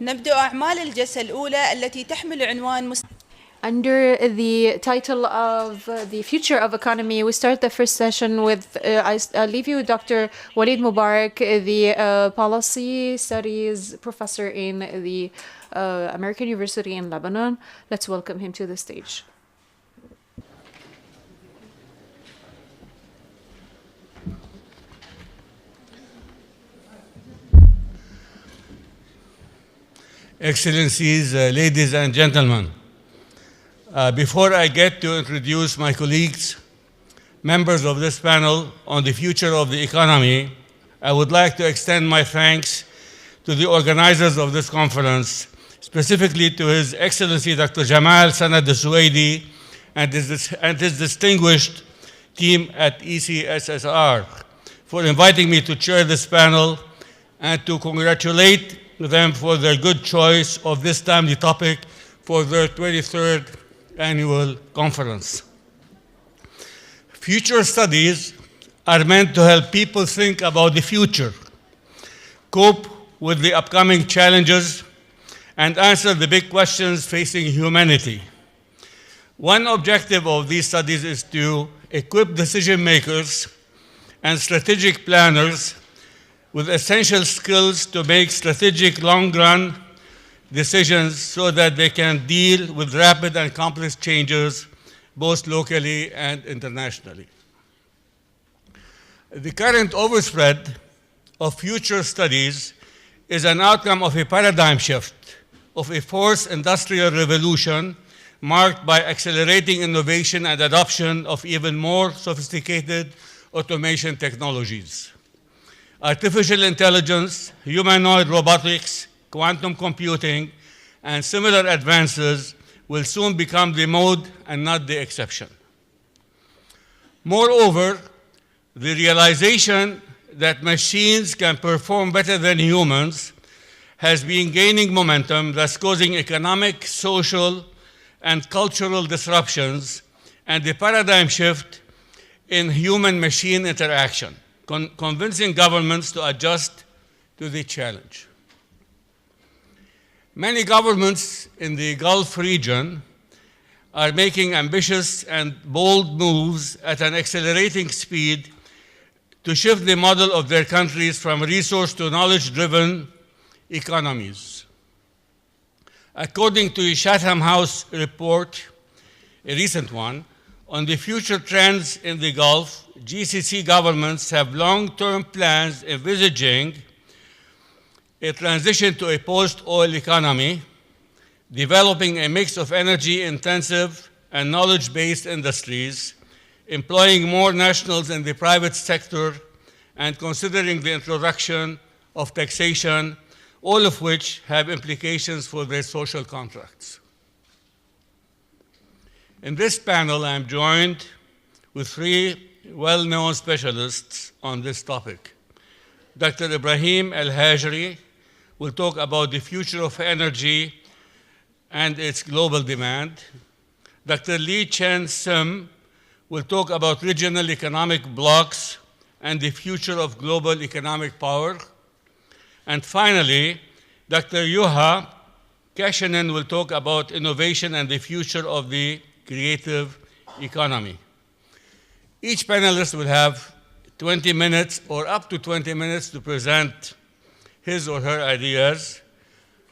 نبدأ أعمال الجلسة الأولى التي تحمل عنوان Under the title of the future of economy, we start the first session with, I leave you Dr. Walid Mubarak, the policy studies professor in the American University in Lebanon. Let's welcome him to the stage. Excellencies, ladies and gentlemen, before I get to introduce my colleagues, members of this panel on the future of the economy, I would like to extend my thanks to the organizers of this conference, specifically to His Excellency Dr. Jamal Sanad al-Suwaidi and his distinguished team at ECSSR for inviting me to chair this panel and to congratulate them for their good choice of this timely topic for their 23rd annual conference. Future studies are meant to help people think about the future, cope with the upcoming challenges, and answer the big questions facing humanity. One objective of these studies is to equip decision makers and strategic planners with essential skills to make strategic long-run decisions so that they can deal with rapid and complex changes, both locally and internationally. The current overspread of future studies is an outcome of a paradigm shift, of a fourth industrial revolution marked by accelerating innovation and adoption of even more sophisticated automation technologies. Artificial intelligence, humanoid robotics, quantum computing, and similar advances will soon become the mode and not the exception. Moreover, the realization that machines can perform better than humans has been gaining momentum, thus causing economic, social, and cultural disruptions and a paradigm shift in human-machine interaction, convincing governments to adjust to the challenge. Many governments in the Gulf region are making ambitious and bold moves at an accelerating speed to shift the model of their countries from resource to knowledge-driven economies. According to a Chatham House report, a recent one, on the future trends in the Gulf, GCC governments have long-term plans envisaging a transition to a post-oil economy, developing a mix of energy-intensive and knowledge-based industries, employing more nationals in the private sector, and considering the introduction of taxation, all of which have implications for their social contracts. In this panel, I'm joined with three well-known specialists on this topic. Dr. Ibrahim El-Hajri will talk about the future of energy and its global demand. Dr. Lee Chen Sim will talk about regional economic blocs and the future of global economic power. And finally, Dr. Juha Käshinen will talk about innovation and the future of the creative economy. Each panelist will have 20 minutes or up to 20 minutes to present his or her ideas.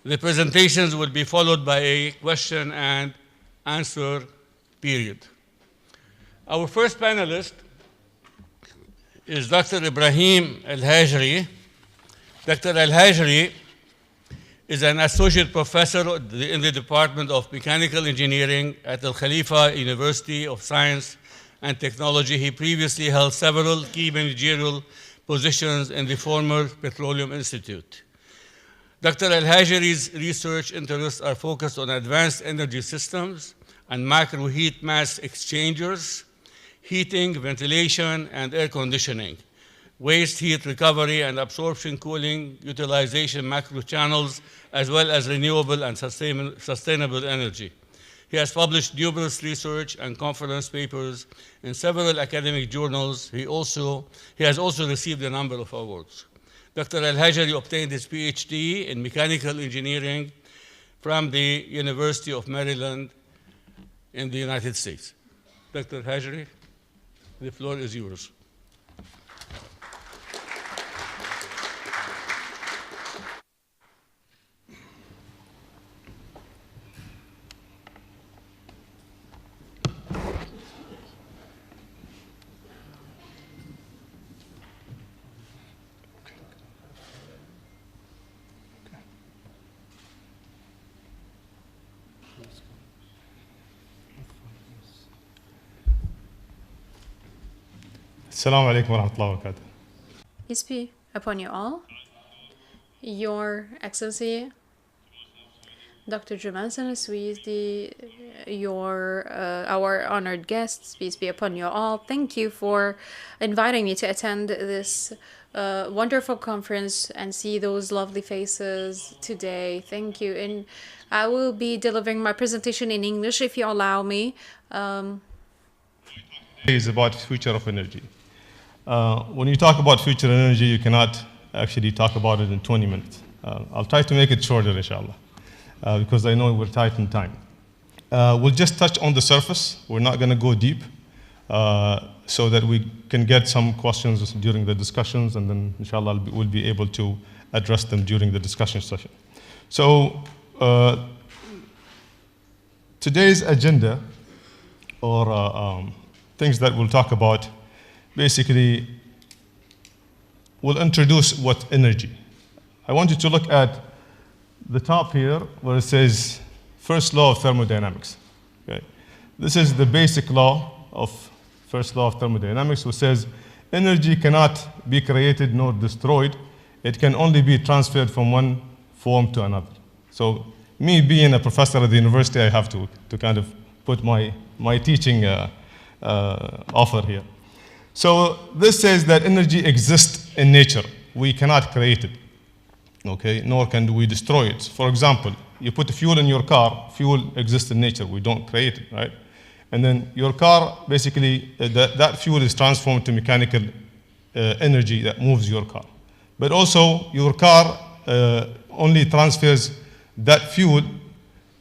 The presentations will be followed by a question and answer period. Our first panelist is Dr. Ibrahim El-Hajri. Dr. El-Hajri is an associate professor in the Department of Mechanical Engineering at Al Khalifa University of Science and Technology. He previously held several key managerial positions in the former Petroleum Institute. Dr. El-Hajri's research interests are focused on advanced energy systems and macro heat mass exchangers, heating, ventilation, and air conditioning, waste heat recovery and absorption cooling, utilization macro channels, as well as renewable and sustainable energy. He has published numerous research and conference papers in several academic journals. He has also received a number of awards. Dr. Al-Hajari obtained his PhD in mechanical engineering from the University of Maryland in the United States. Dr. Al-Hajari, the floor is yours. Assalamu alaikum wa rahmatullahi wa barakatuh. Peace be upon you all. Your Excellency, Dr. Jamal Sanasweedi, our honored guests, peace be upon you all. Thank you for inviting me to attend this wonderful conference and see those lovely faces today. Thank you. And I will be delivering my presentation in English if you allow me. Is about future of energy. When you talk about future energy, you cannot actually talk about it in 20 minutes. I'll try to make it shorter, inshallah, because I know we're tight on time. We'll just touch on the surface. We're not going to go deep, so that we can get some questions during the discussions, and then, inshallah, we'll be able to address them during the discussion session. So, today's agenda, or things that we'll talk about, basically, we'll introduce what energy. I want you to look at the top here where it says first law of thermodynamics. Okay? This is the basic law of first law of thermodynamics, which says energy cannot be created nor destroyed. It can only be transferred from one form to another. So me being a professor at the university, I have to kind of put my teaching offer here. So this says that energy exists in nature. We cannot create it, okay? Nor can we destroy it. For example, you put fuel in your car, fuel exists in nature. We don't create it, right? And then your car, basically, that fuel is transformed to mechanical energy that moves your car. But also, your car only transfers that fuel,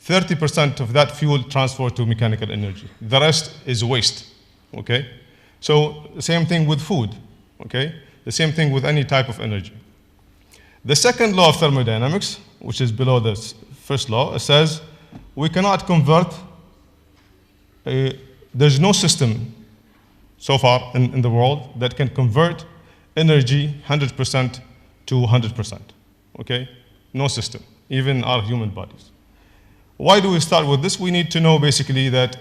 30% of that fuel transferred to mechanical energy. The rest is waste, okay? So the same thing with food, okay? The same thing with any type of energy. The second law of thermodynamics, which is below the first law, it says we cannot convert, there's no system so far in the world that can convert energy 100% to 100%, okay? No system, even our human bodies. Why do we start with this? We need to know basically that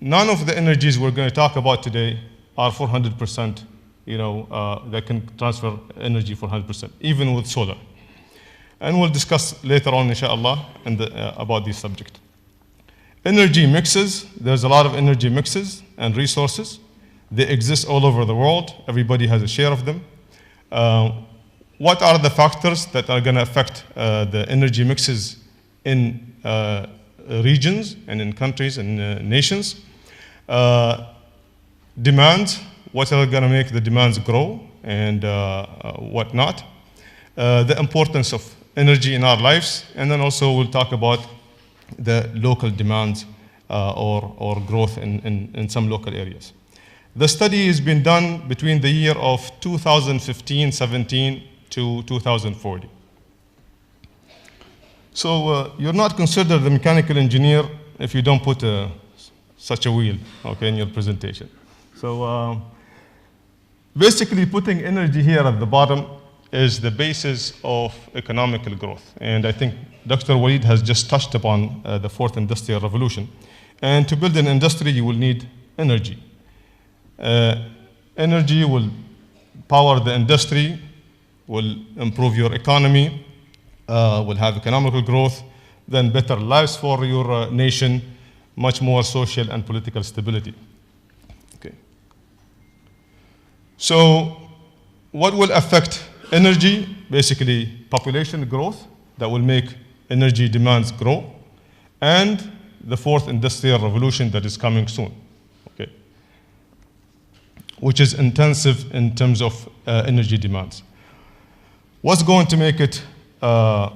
none of the energies we're going to talk about today are 400%, that can transfer energy for 100%, even with solar. And we'll discuss later on, inshallah, about this subject. Energy mixes, there's a lot of energy mixes and resources. They exist all over the world. Everybody has a share of them. What are the factors that are going to affect the energy mixes in regions and in countries and nations? Demands, what are going to make the demands grow and what not. The importance of energy in our lives, and then also we'll talk about the local demands or growth in some local areas. The study has been done between the year of 2015-17 to 2040. So you're not considered a mechanical engineer if you don't put such a wheel, okay, in your presentation. So basically putting energy here at the bottom is the basis of economical growth. And I think Dr. Walid has just touched upon the fourth industrial revolution. And to build an industry, you will need energy. Energy will power the industry, will improve your economy, will have economical growth, then better lives for your nation, much more social and political stability. Okay. So what will affect energy? Basically, population growth that will make energy demands grow, and the fourth industrial revolution that is coming soon, okay, which is intensive in terms of energy demands. What's going to make it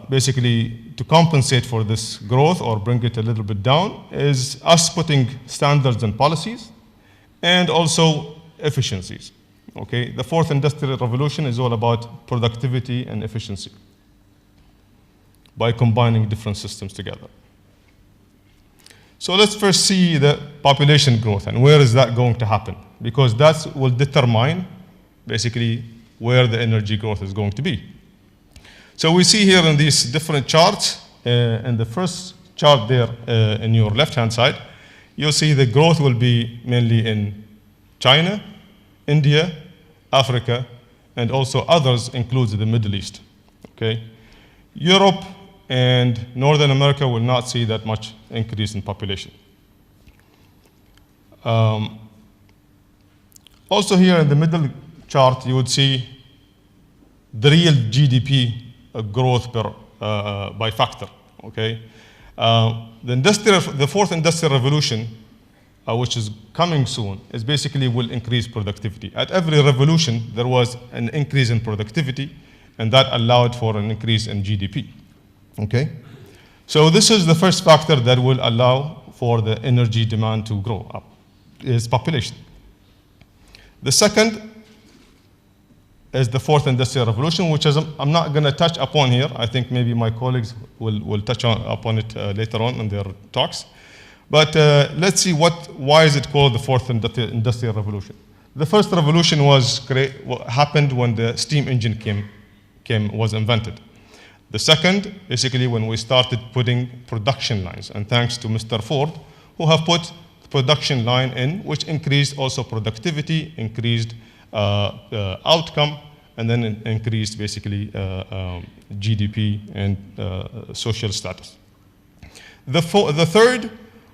basically to compensate for this growth or bring it a little bit down is us putting standards and policies and also efficiencies. Okay, the fourth industrial revolution is all about productivity and efficiency by combining different systems together. So let's first see the population growth and where is that going to happen, because that will determine basically where the energy growth is going to be. So we see here in these different charts, in the first chart there in your left-hand side, you'll see the growth will be mainly in China, India, Africa, and also others includes the Middle East. Okay? Europe and Northern America will not see that much increase in population. Also here in the middle chart, you would see the real GDP growth by factor. Okay, the fourth industrial revolution, which is coming soon, is basically will increase productivity. At every revolution, there was an increase in productivity, and that allowed for an increase in GDP. Okay, so this is the first factor that will allow for the energy demand to grow up, is population. The second is the fourth industrial revolution, which is, I'm not going to touch upon here. I think maybe my colleagues will touch upon it later on in their talks. But let's see why is it called the fourth industrial revolution. The first revolution happened when the steam engine was invented. The second, basically, when we started putting production lines, and thanks to Mr. Ford, who have put production line in, which increased also productivity, increased outcome, and then increased basically GDP and social status. The third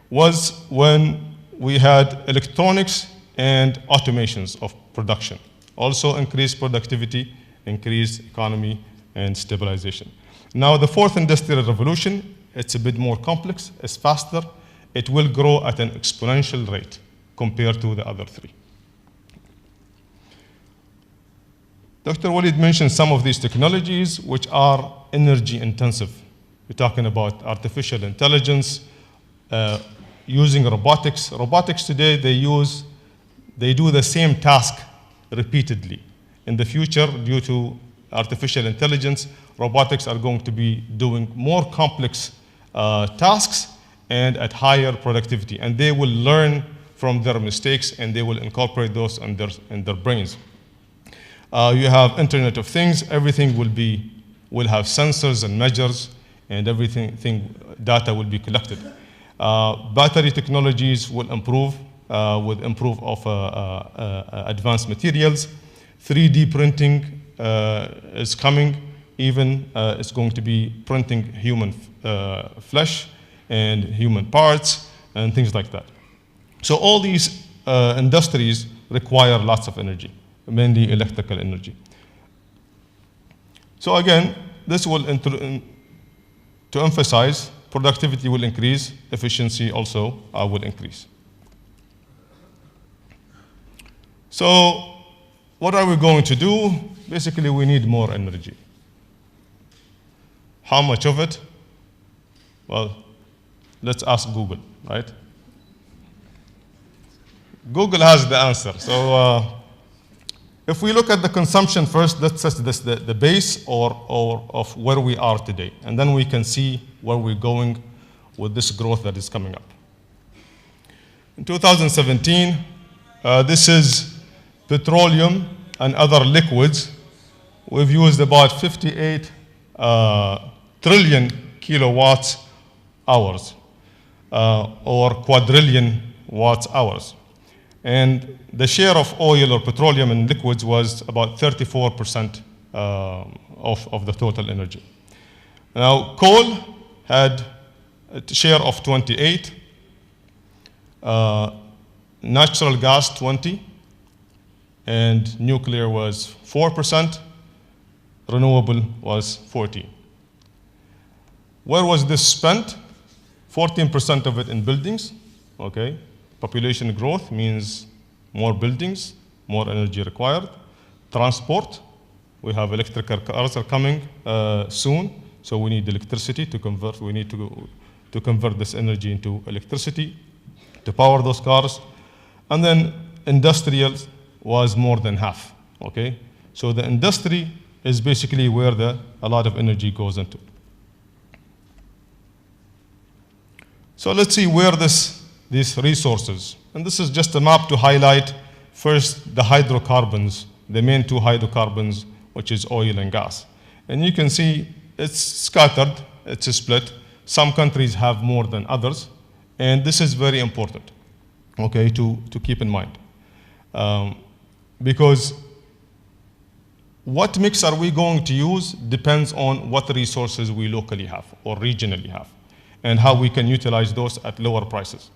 was when we had electronics and automations of production. Also increased productivity, increased economy, and stabilization. Now the fourth industrial revolution, it's a bit more complex, it's faster, it will grow at an exponential rate compared to the other three. Dr. Walid mentioned some of these technologies which are energy intensive. We're talking about artificial intelligence, using robotics. Robotics today, they do the same task repeatedly. In the future, due to artificial intelligence, robotics are going to be doing more complex tasks and at higher productivity. And they will learn from their mistakes and they will incorporate those in their brains. You have Internet of Things. Everything will have sensors and measures, and data will be collected. Battery technologies will improve with advanced materials. 3D printing is coming. Even it's going to be printing human flesh and human parts and things like that. So all these industries require lots of energy, mainly electrical energy. So again, this will, to emphasize, productivity will increase, efficiency also will increase. So what are we going to do? Basically, we need more energy. How much of it? Well, let's ask Google, right? Google has the answer. So if we look at the consumption first, let's set the base of where we are today. And then we can see where we're going with this growth that is coming up. In 2017, this is petroleum and other liquids. We've used about 58 trillion kilowatts hours, or quadrillion watts hours. And the share of oil or petroleum in liquids was about 34% of the total energy. Now, coal had a share of 28, natural gas 20, and nuclear was 4%, renewable was 14. Where was this spent? 14% of it in buildings, okay? Population growth means more buildings, more energy required. Transport, We have electrical cars are coming soon, so we need electricity to convert. We need to convert this energy into electricity to power those cars. And then industrial was more than half, okay? So the industry is basically where a lot of energy goes into. So let's see where these resources, and this is just a map to highlight first the hydrocarbons, the main two hydrocarbons, which is oil and gas. And you can see it's scattered, it's split. Some countries have more than others, and this is very important, okay, to keep in mind. Because what mix are we going to use depends on what resources we locally have or regionally have, and how we can utilize those at lower prices.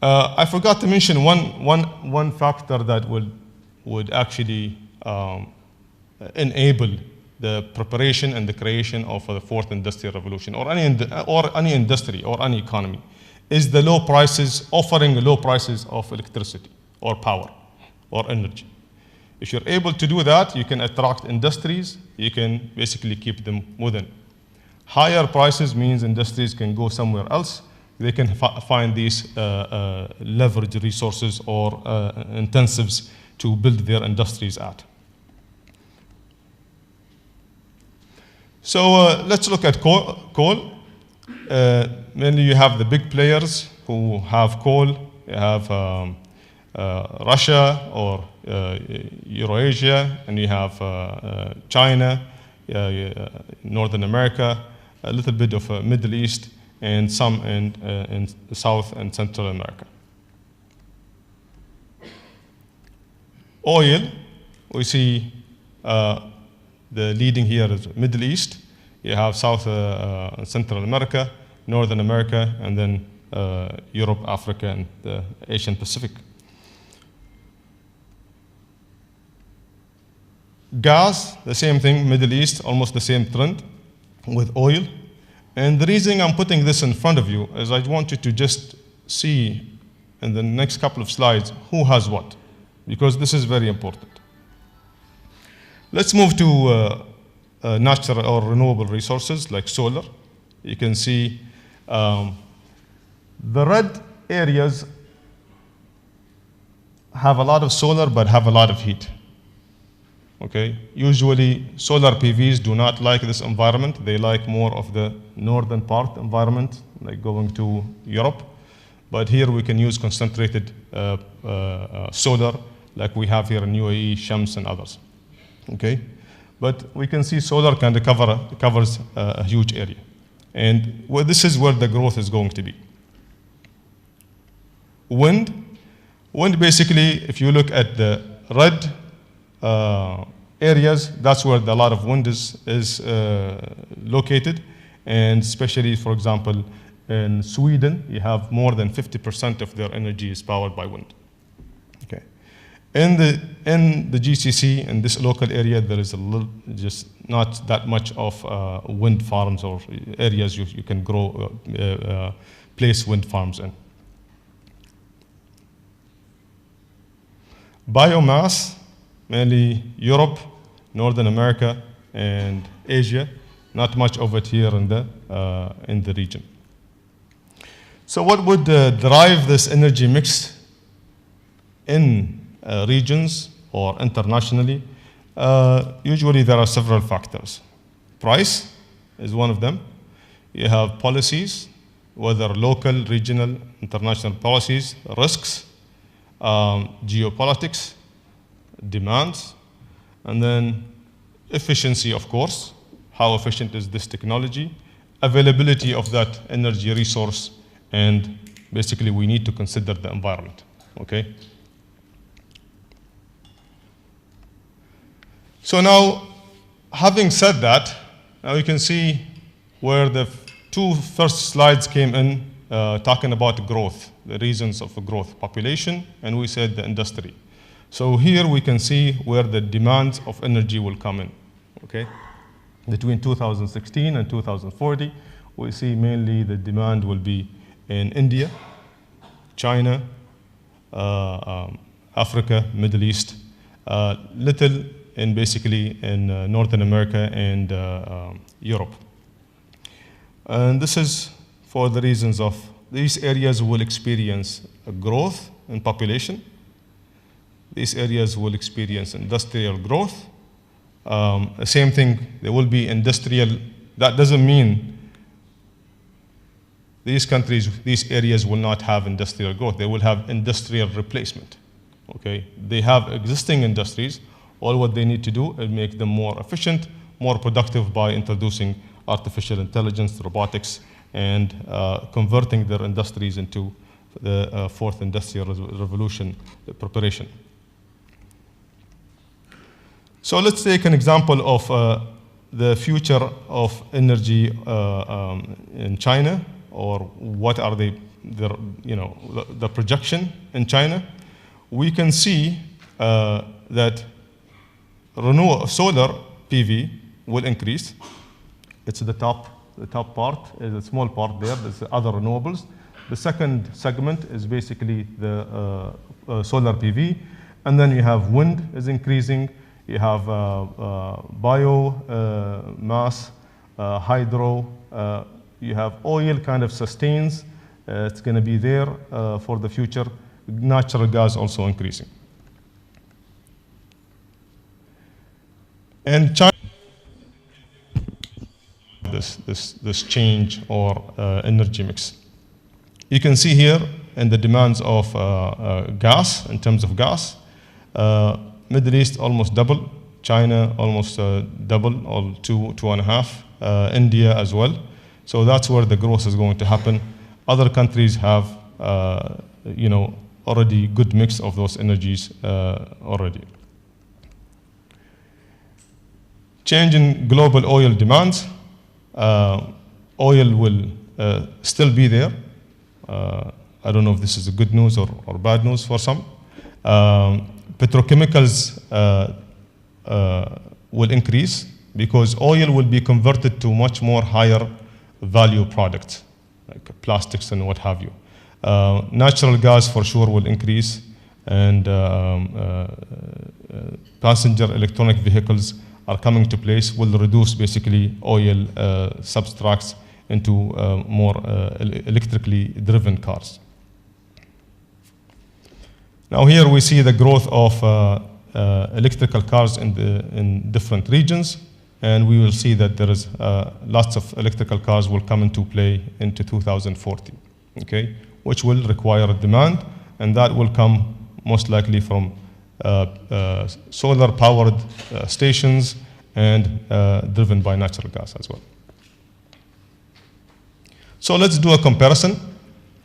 I forgot to mention one factor that would actually enable the preparation and the creation of the fourth industrial revolution, or any industry or any economy, is the low prices, offering low prices of electricity or power or energy. If you're able to do that, you can attract industries, you can basically keep them within. Higher prices means industries can go somewhere else. They can find these leverage resources or intensives to build their industries at. So let's look at coal. Mainly you have the big players who have coal. You have Russia or Eurasia, and you have China, Northern America, a little bit of Middle East, and some in South and Central America. Oil, we see the leading here is Middle East. You have South and Central America, Northern America, and then Europe, Africa, and the Asian Pacific. Gas, the same thing, Middle East, almost the same trend with oil. And the reason I'm putting this in front of you is I want you to just see in the next couple of slides who has what, because this is very important. Let's move to natural or renewable resources like solar. You can see the red areas have a lot of solar but have a lot of heat. Okay, usually solar PVs do not like this environment. They like more of the northern part environment, like going to Europe. But here we can use concentrated solar, like we have here in UAE, Shams and others. Okay, but we can see solar kind of covers a huge area, and this is where the growth is going to be. Wind basically, if you look at the red areas, that's where a lot of wind is located, and especially, for example, in Sweden, you have more than 50% of their energy is powered by wind. Okay, in the GCC, in this local area, there is just not that much of wind farms or areas you can place wind farms in. Biomass, mainly Europe, Northern America, and Asia. Not much of it here in the region. So what would drive this energy mix in regions or internationally? Usually there are several factors. Price is one of them. You have policies, whether local, regional, international policies, risks, geopolitics, demands, and then efficiency, of course. How efficient is this technology? Availability of that energy resource, and basically we need to consider the environment, okay? So now, having said that, now you can see where the two first slides came in, talking about growth, the reasons of growth, population, and we said the industry. So here we can see where the demands of energy will come in, okay? Between 2016 and 2040, we see mainly the demand will be in India, China, Africa, Middle East, little in basically in Northern America and Europe. And this is for the reasons of these areas will experience a growth in population. These areas will experience industrial growth. The same thing, there will be industrial. That doesn't mean these countries, these areas will not have industrial growth. They will have industrial replacement. Okay, they have existing industries. All what they need to do is make them more efficient, more productive by introducing artificial intelligence, robotics, and converting their industries into the fourth industrial revolution preparation. So let's take an example of the future of energy in China, or what are the projection in China. We can see that solar PV will increase. It's the top part, is a small part there. There's other renewables. The second segment is basically the solar PV, and then you have wind is increasing. You have biomass, hydro. You have oil kind of sustains. It's going to be there for the future. Natural gas also increasing. And China, this change or energy mix. You can see here in the demands of gas, in terms of gas, Middle East almost double, China almost double, or 2.5, India as well. So that's where the growth is going to happen. Other countries have, already good mix of those energies already. Change in global oil demands. Oil will still be there. I don't know if this is good news or bad news for some. Petrochemicals will increase because oil will be converted to much more higher value products, like plastics and what have you. Natural gas for sure will increase, and passenger electronic vehicles are coming to place, will reduce basically oil substrates into more electrically driven cars. Now here we see the growth of electrical cars in different regions, and we will see that there is lots of electrical cars will come into play into 2040, okay, which will require demand, and that will come most likely from solar-powered stations and driven by natural gas as well. So let's do a comparison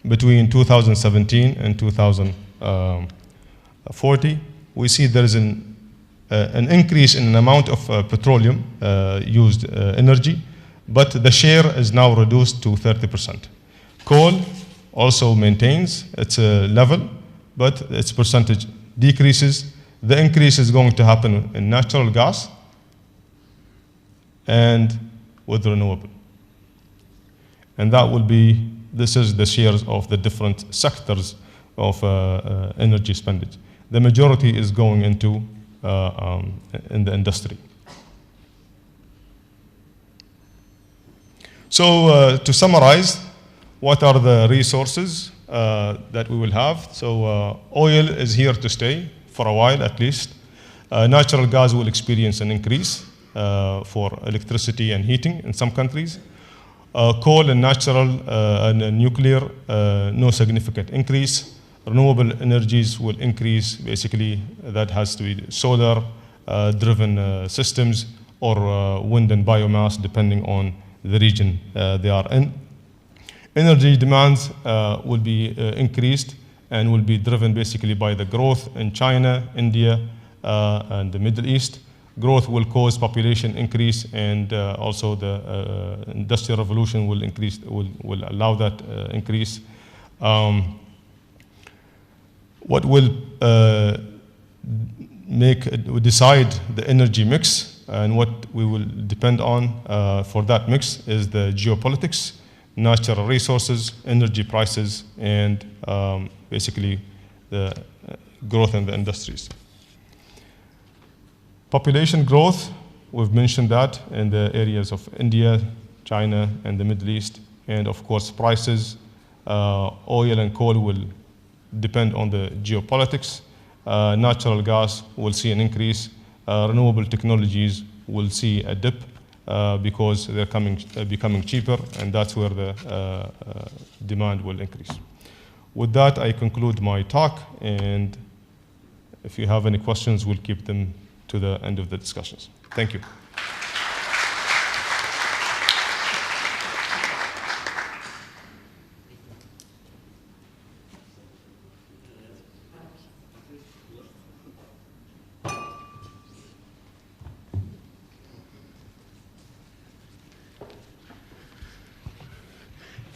between 2017 and 2040. We see there is an increase in the amount of petroleum used energy, but the share is now reduced to 30%. Coal also maintains its level, but its percentage decreases. The increase is going to happen in natural gas and with renewable. And that will be, this is the shares of the different sectors of energy spending. The majority is going into in the industry. So to summarize, what are the resources that we will have? So oil is here to stay for a while at least. Natural gas will experience an increase for electricity and heating in some countries. Coal and natural and nuclear, no significant increase. Renewable energies will increase, basically that has to be solar driven systems or wind and biomass depending on the region they are in. Energy demands will be increased and will be driven basically by the growth in China, India, and the Middle East. Growth will cause population increase, and also the industrial revolution will increase, will allow that increase. What will decide the energy mix and what we will depend on for that mix is the geopolitics, natural resources, energy prices, and basically the growth in the industries. Population growth, we've mentioned that in the areas of India, China, and the Middle East. And of course, prices, oil and coal will depend on the geopolitics. Natural gas will see an increase. Renewable technologies will see a dip because they're becoming cheaper, and that's where the demand will increase. With that, I conclude my talk, and if you have any questions, we'll keep them to the end of the discussions. Thank you.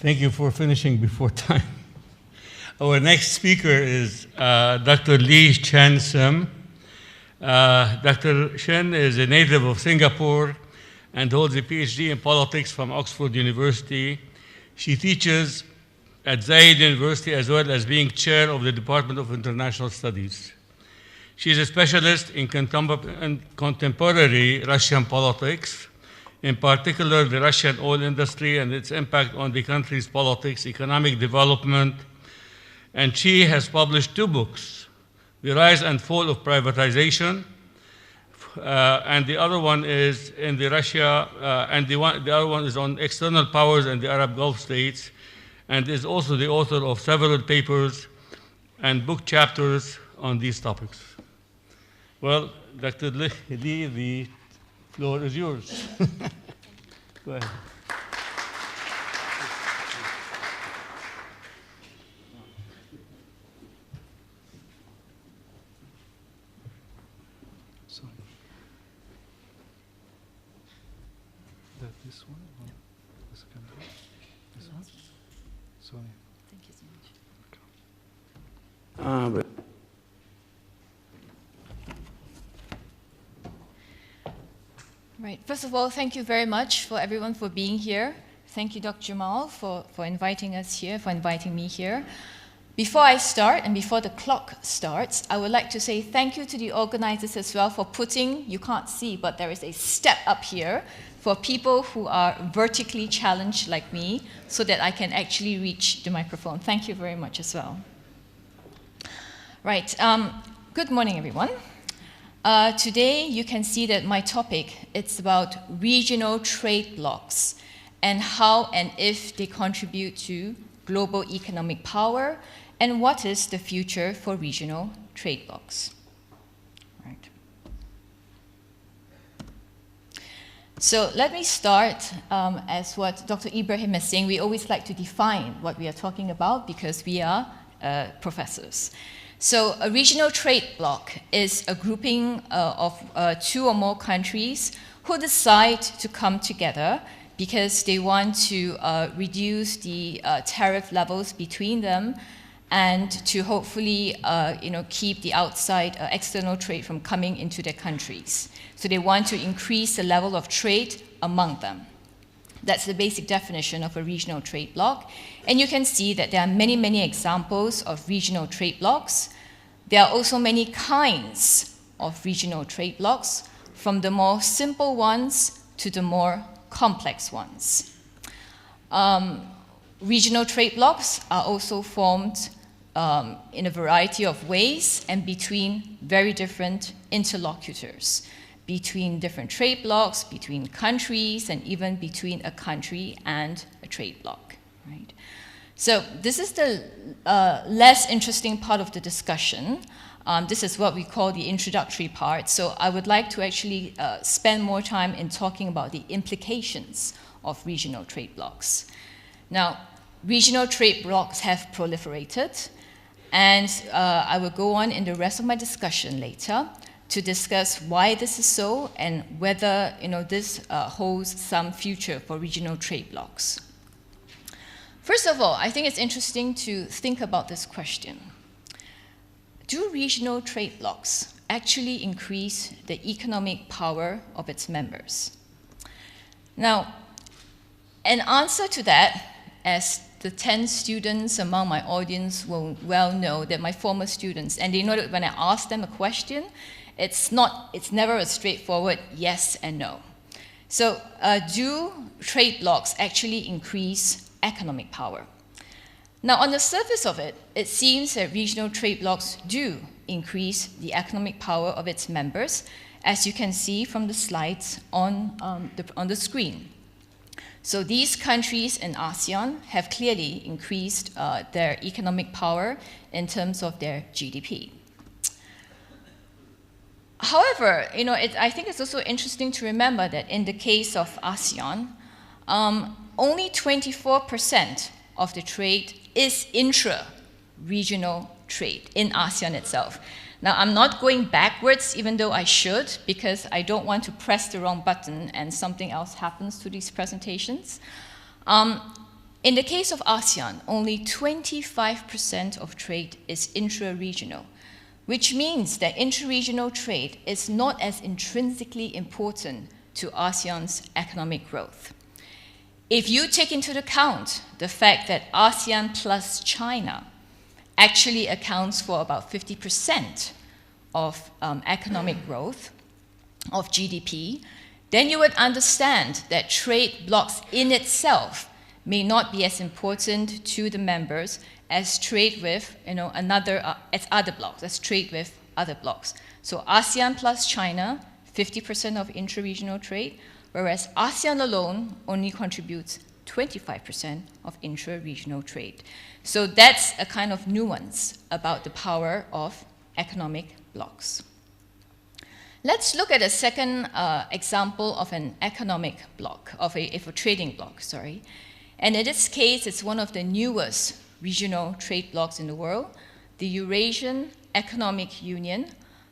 Thank you for finishing before time. Our next speaker is Dr. Lee Chen Sim. Dr. Chen is a native of Singapore and holds a PhD in politics from Oxford University. She teaches at Zayed University as well as being chair of the Department of International Studies. She is a specialist in contemporary Russian politics, in particular the Russian oil industry and its impact on the country's politics, economic development, and she has published 2 books, The Rise and Fall of Privatization, and the other one is in the Russia, and the other one is on external powers and the Arab Gulf states, and is also the author of several papers and book chapters on these topics. Well, Dr. Lee, the floor is yours. Go ahead. Sorry. This one? Or the second one? This one? Sorry. Thank you so much. Right. First of all, thank you very much for everyone for being here. Thank you, Dr. Jamal, for inviting us here, for inviting me here. Before I start and before the clock starts, I would like to say thank you to the organizers as well for putting, you can't see, but there is a step up here for people who are vertically challenged like me so that I can actually reach the microphone. Thank you very much as well. Right. Good morning, everyone. Today, you can see that my topic, it's about regional trade blocs and how and if they contribute to global economic power and what is the future for regional trade blocs. Right. So let me start as what Dr. Ibrahim is saying. We always like to define what we are talking about because we are professors. So a regional trade bloc is a grouping of 2 or more countries who decide to come together because they want to reduce the tariff levels between them and to hopefully keep the outside external trade from coming into their countries. So they want to increase the level of trade among them. That's the basic definition of a regional trade bloc. And you can see that there are many, many examples of regional trade blocs. There are also many kinds of regional trade blocs, from the more simple ones to the more complex ones. Regional trade blocs are also formed in a variety of ways and between very different interlocutors, between different trade blocs, between countries, and even between a country and a trade bloc. Right? So this is the less interesting part of the discussion. This is what we call the introductory part. So I would like to actually spend more time in talking about the implications of regional trade blocs. Now, regional trade blocs have proliferated, and I will go on in the rest of my discussion later to discuss why this is so and whether this holds some future for regional trade blocs. First of all, I think it's interesting to think about this question. Do regional trade blocs actually increase the economic power of its members? Now, an answer to that, as the 10 students among my audience will well know that my former students, and they know that when I ask them a question, It's never a straightforward yes and no. So do trade blocs actually increase economic power? Now, on the surface of it, it seems that regional trade blocs do increase the economic power of its members, as you can see from the slides on the screen. So these countries in ASEAN have clearly increased their economic power in terms of their GDP. However, I think it's also interesting to remember that in the case of ASEAN, only 24% of the trade is intra-regional trade in ASEAN itself. Now, I'm not going backwards, even though I should, because I don't want to press the wrong button and something else happens to these presentations. In the case of ASEAN, only 25% of trade is intra-regional, which means that intra-regional trade is not as intrinsically important to ASEAN's economic growth. If you take into account the fact that ASEAN plus China actually accounts for about 50% of economic growth of GDP, then you would understand that trade blocs in itself may not be as important to the members as trade with as other blocs, as trade with other blocs. So ASEAN plus China, 50% of intra-regional trade, whereas ASEAN alone only contributes 25% of intra-regional trade. So that's a kind of nuance about the power of economic blocs. Let's look at a second example of an economic bloc, of a trading bloc, sorry. And in this case, it's one of the newest regional trade blocs in the world, the Eurasian Economic Union,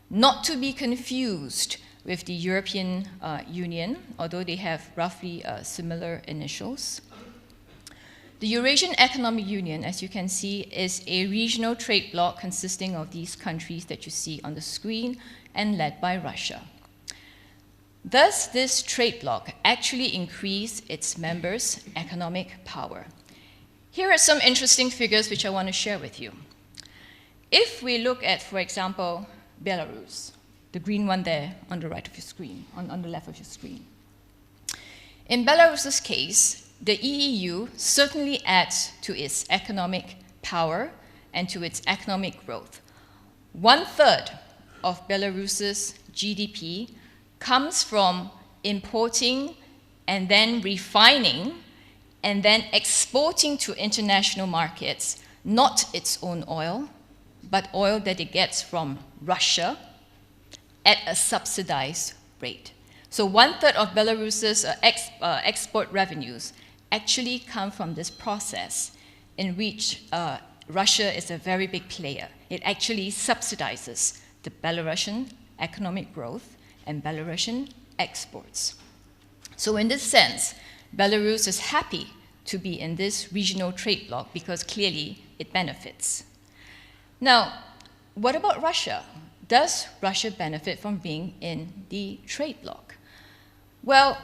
not to be confused with the European Union, although they have roughly similar initials. The Eurasian Economic Union, as you can see, is a regional trade bloc consisting of these countries that you see on the screen and led by Russia. Thus, this trade bloc actually increased its members' economic power. Here are some interesting figures which I want to share with you. If we look at, for example, Belarus, the green one there on the right of your screen, on the left of your screen. In Belarus's case, the EU certainly adds to its economic power and to its economic growth. 1/3 of Belarus's GDP comes from importing and then refining and then exporting to international markets, not its own oil, but oil that it gets from Russia at a subsidized rate. So 1/3 of Belarus's export revenues actually come from this process in which Russia is a very big player. It actually subsidizes the Belarusian economic growth and Belarusian exports. So in this sense, Belarus is happy to be in this regional trade bloc because clearly it benefits. Now, what about Russia? Does Russia benefit from being in the trade bloc? Well,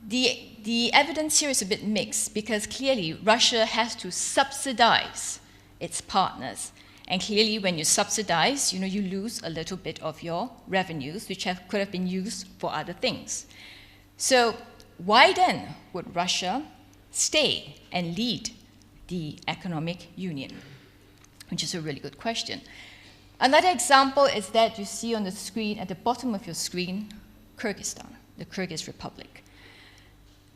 the evidence here is a bit mixed because clearly Russia has to subsidize its partners. And clearly when you subsidize, you lose a little bit of your revenues, which could have been used for other things. So why then would Russia stay and lead the economic union? Which is a really good question. Another example is that you see on the screen, at the bottom of your screen, Kyrgyzstan, the Kyrgyz Republic.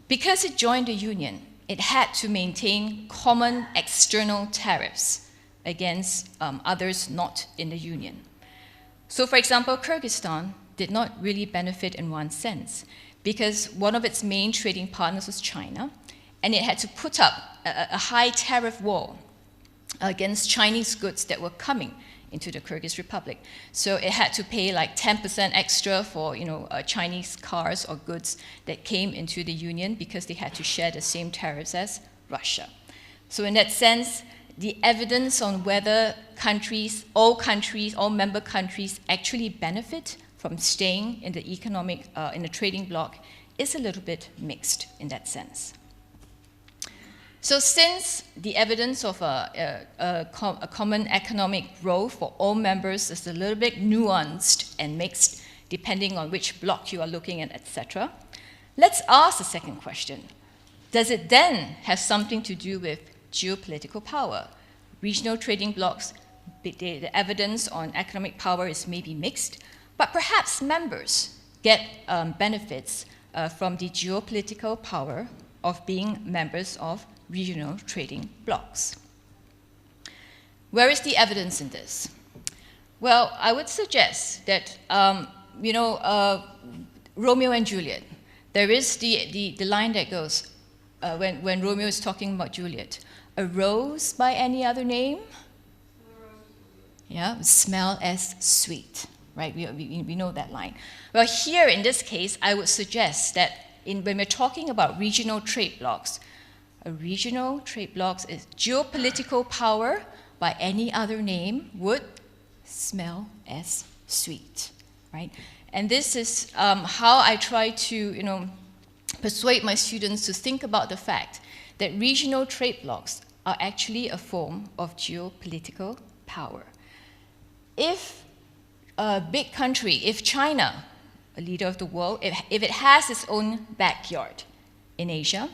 Because it joined the union, it had to maintain common external tariffs against others not in the union. So for example, Kyrgyzstan did not really benefit in one sense because one of its main trading partners was China, and it had to put up a high tariff wall against Chinese goods that were coming into the Kyrgyz Republic. So it had to pay like 10% extra for Chinese cars or goods that came into the union because they had to share the same tariffs as Russia. So in that sense, the evidence on whether all member countries actually benefit from staying in the trading bloc is a little bit mixed in that sense. So since the evidence of a common economic growth for all members is a little bit nuanced and mixed depending on which block you are looking at, etc., let's ask the second question. Does it then have something to do with geopolitical power? Regional trading blocks, the evidence on economic power is maybe mixed, but perhaps members get benefits from the geopolitical power of being members of regional trading blocks. Where is the evidence in this? Well, I would suggest that, Romeo and Juliet, there is the line that goes, when Romeo is talking about Juliet, a rose by any other name? Yeah, smell as sweet, right? We know that line. Well, here in this case, I would suggest that when we're talking about regional trade blocks, a regional trade blocks is geopolitical power by any other name would smell as sweet, right? And this is how I try to, persuade my students to think about the fact that regional trade blocks are actually a form of geopolitical power. If a big country, if China, a leader of the world, if it has its own backyard in Asia,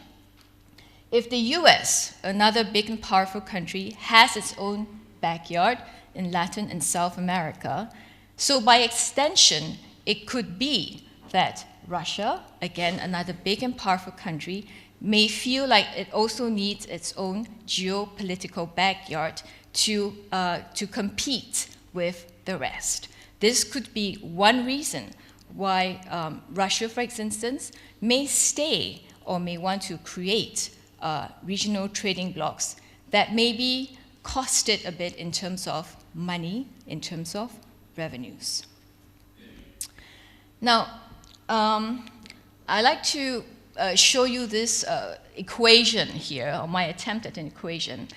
if the US, another big and powerful country, has its own backyard in Latin and South America, so by extension, it could be that Russia, again, another big and powerful country, may feel like it also needs its own geopolitical backyard to compete with the rest. This could be one reason why Russia, for instance, may stay or may want to create regional trading blocks that maybe cost it a bit in terms of money, in terms of revenues. Now, I like to show you this equation here, or my attempt at an equation.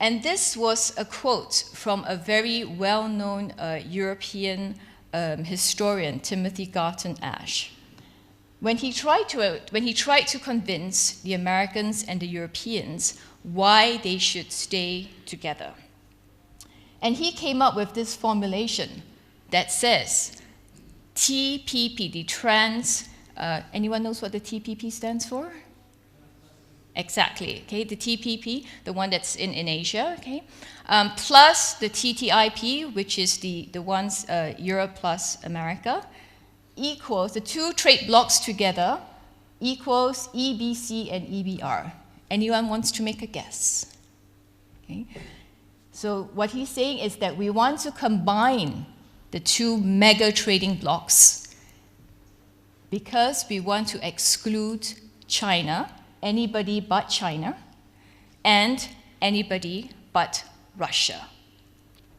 And this was a quote from a very well-known European historian, Timothy Garton Ash. When he tried to convince the Americans and the Europeans why they should stay together. And he came up with this formulation that says, TPP, anyone knows what the TPP stands for? Exactly, okay, the TPP, the one that's in Asia, okay, plus the TTIP, which is the ones Europe plus America, equals, the two trade blocks together equals EBC and EBR. Anyone wants to make a guess? Okay. So what he's saying is that we want to combine the two mega trading blocks because we want to exclude China, anybody but China, and anybody but Russia.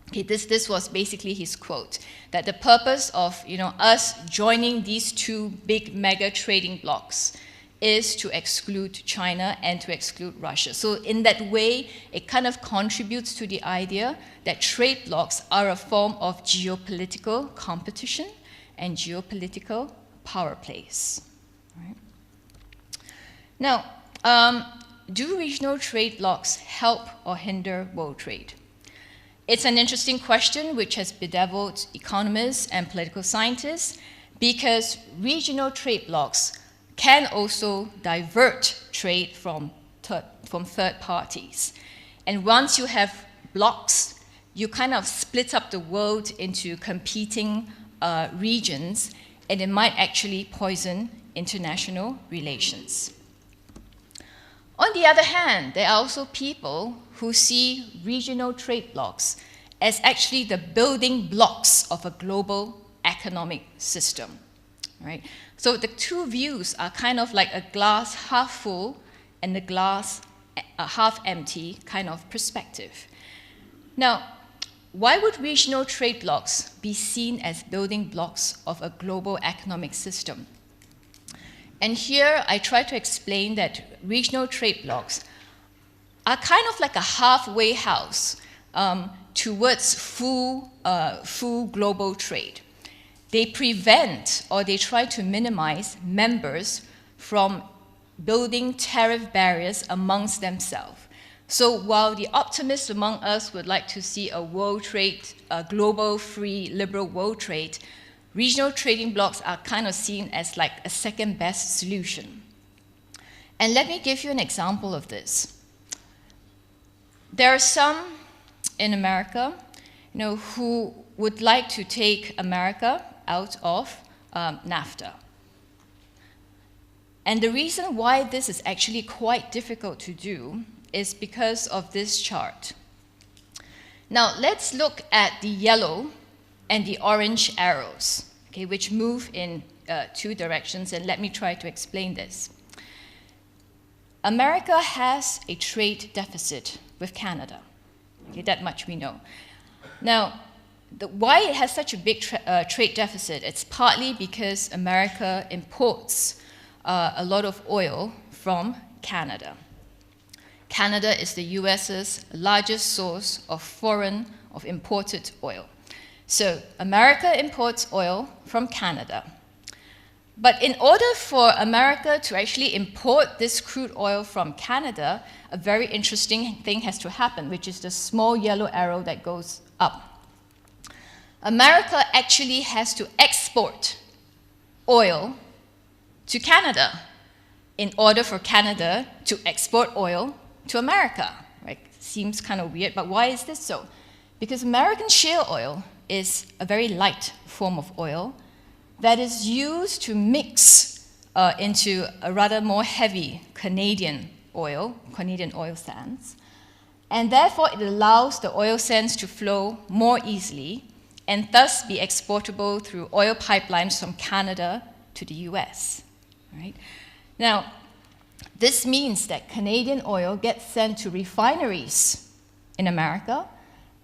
Okay, this was basically his quote, that the purpose of us joining these two big mega trading blocks is to exclude China and to exclude Russia. So in that way, it kind of contributes to the idea that trade blocks are a form of geopolitical competition and geopolitical power plays. Right? Now, do regional trade blocks help or hinder world trade? It's an interesting question which has bedeviled economists and political scientists because regional trade blocks can also divert trade from third parties. And once you have blocks, you kind of split up the world into competing regions, and it might actually poison international relations. On the other hand, there are also people who see regional trade blocks as actually the building blocks of a global economic system, right? So the two views are kind of like a glass half full and the glass half empty kind of perspective. Now, why would regional trade blocks be seen as building blocks of a global economic system? And here I try to explain that regional trade blocks are kind of like a halfway house towards full global trade. They prevent or they try to minimize members from building tariff barriers amongst themselves. So while the optimists among us would like to see a world trade, a global, free, liberal world trade, regional trading blocs are kind of seen as like a second best solution. And let me give you an example of this. There are some in America, who would like to take America out of NAFTA. And the reason why this is actually quite difficult to do is because of this chart. Now, let's look at the yellow and the orange arrows, okay, which move in two directions, and let me try to explain this. America has a trade deficit with Canada. Okay, that much we know. Now, why it has such a big trade deficit, it's partly because America imports a lot of oil from Canada. Canada is the US's largest source of imported oil. So America imports oil from Canada. But in order for America to actually import this crude oil from Canada, a very interesting thing has to happen, which is the small yellow arrow that goes up. America actually has to export oil to Canada in order for Canada to export oil to America. Right? Seems kind of weird, but why is this so? Because American shale oil is a very light form of oil that is used to mix into a rather more heavy Canadian oil sands. And therefore, it allows the oil sands to flow more easily and thus be exportable through oil pipelines from Canada to the US. Right? Now, this means that Canadian oil gets sent to refineries in America,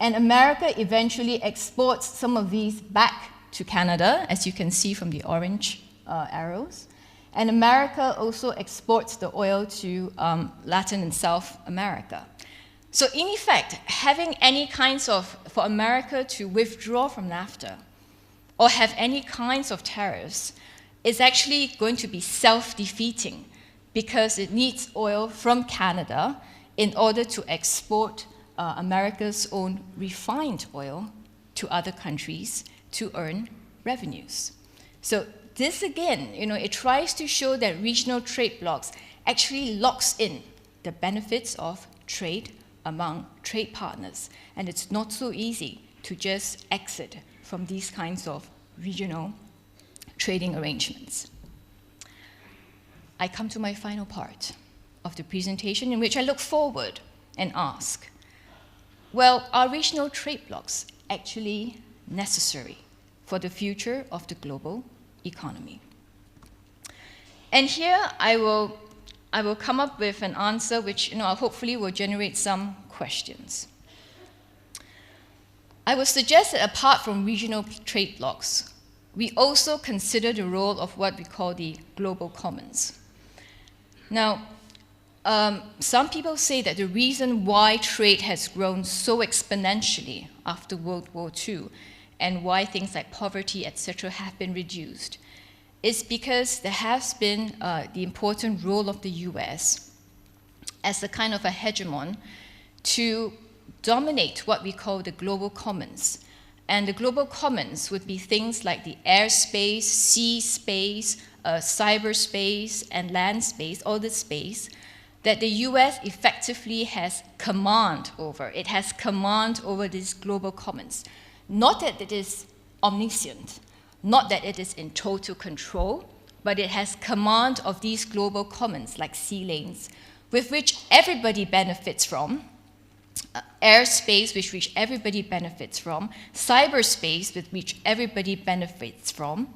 and America eventually exports some of these back to Canada, as you can see from the orange arrows. And America also exports the oil to Latin and South America. So in effect, having any kinds of, for America to withdraw from NAFTA or have any kinds of tariffs is actually going to be self-defeating because it needs oil from Canada in order to export America's own refined oil to other countries to earn revenues. So this again, it tries to show that regional trade blocs actually locks in the benefits of trade among trade partners. And it's not so easy to just exit from these kinds of regional trading arrangements. I come to my final part of the presentation in which I look forward and ask, well, are regional trade blocs actually necessary for the future of the global economy? And here I will come up with an answer which hopefully will generate some questions. I would suggest that apart from regional trade blocs, we also consider the role of what we call the global commons. Now, some people say that the reason why trade has grown so exponentially after World War II and why things like poverty, etc., have been reduced is because there has been the important role of the US as a kind of a hegemon to dominate what we call the global commons. And the global commons would be things like the airspace, sea space, cyberspace, and land space, all this space that the US effectively has command over. It has command over these global commons. Not that it is omniscient, not that it is in total control, but it has command of these global commons like sea lanes, with which everybody benefits from, airspace with which everybody benefits from, cyberspace with which everybody benefits from.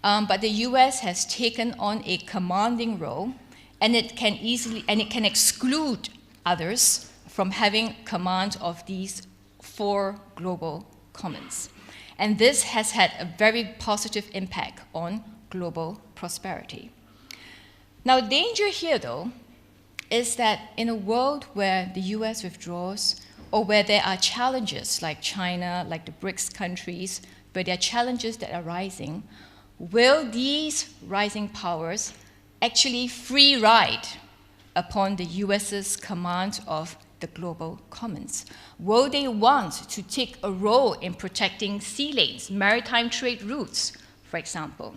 But the US has taken on a commanding role, and it can exclude others from having command of these four global commons. And this has had a very positive impact on global prosperity. Now, danger here, though, is that in a world where the US withdraws, or where there are challenges like China, like the BRICS countries, where there are challenges that are rising, will these rising powers actually free ride upon the US's command of the global commons? Will they want to take a role in protecting sea lanes, maritime trade routes, for example?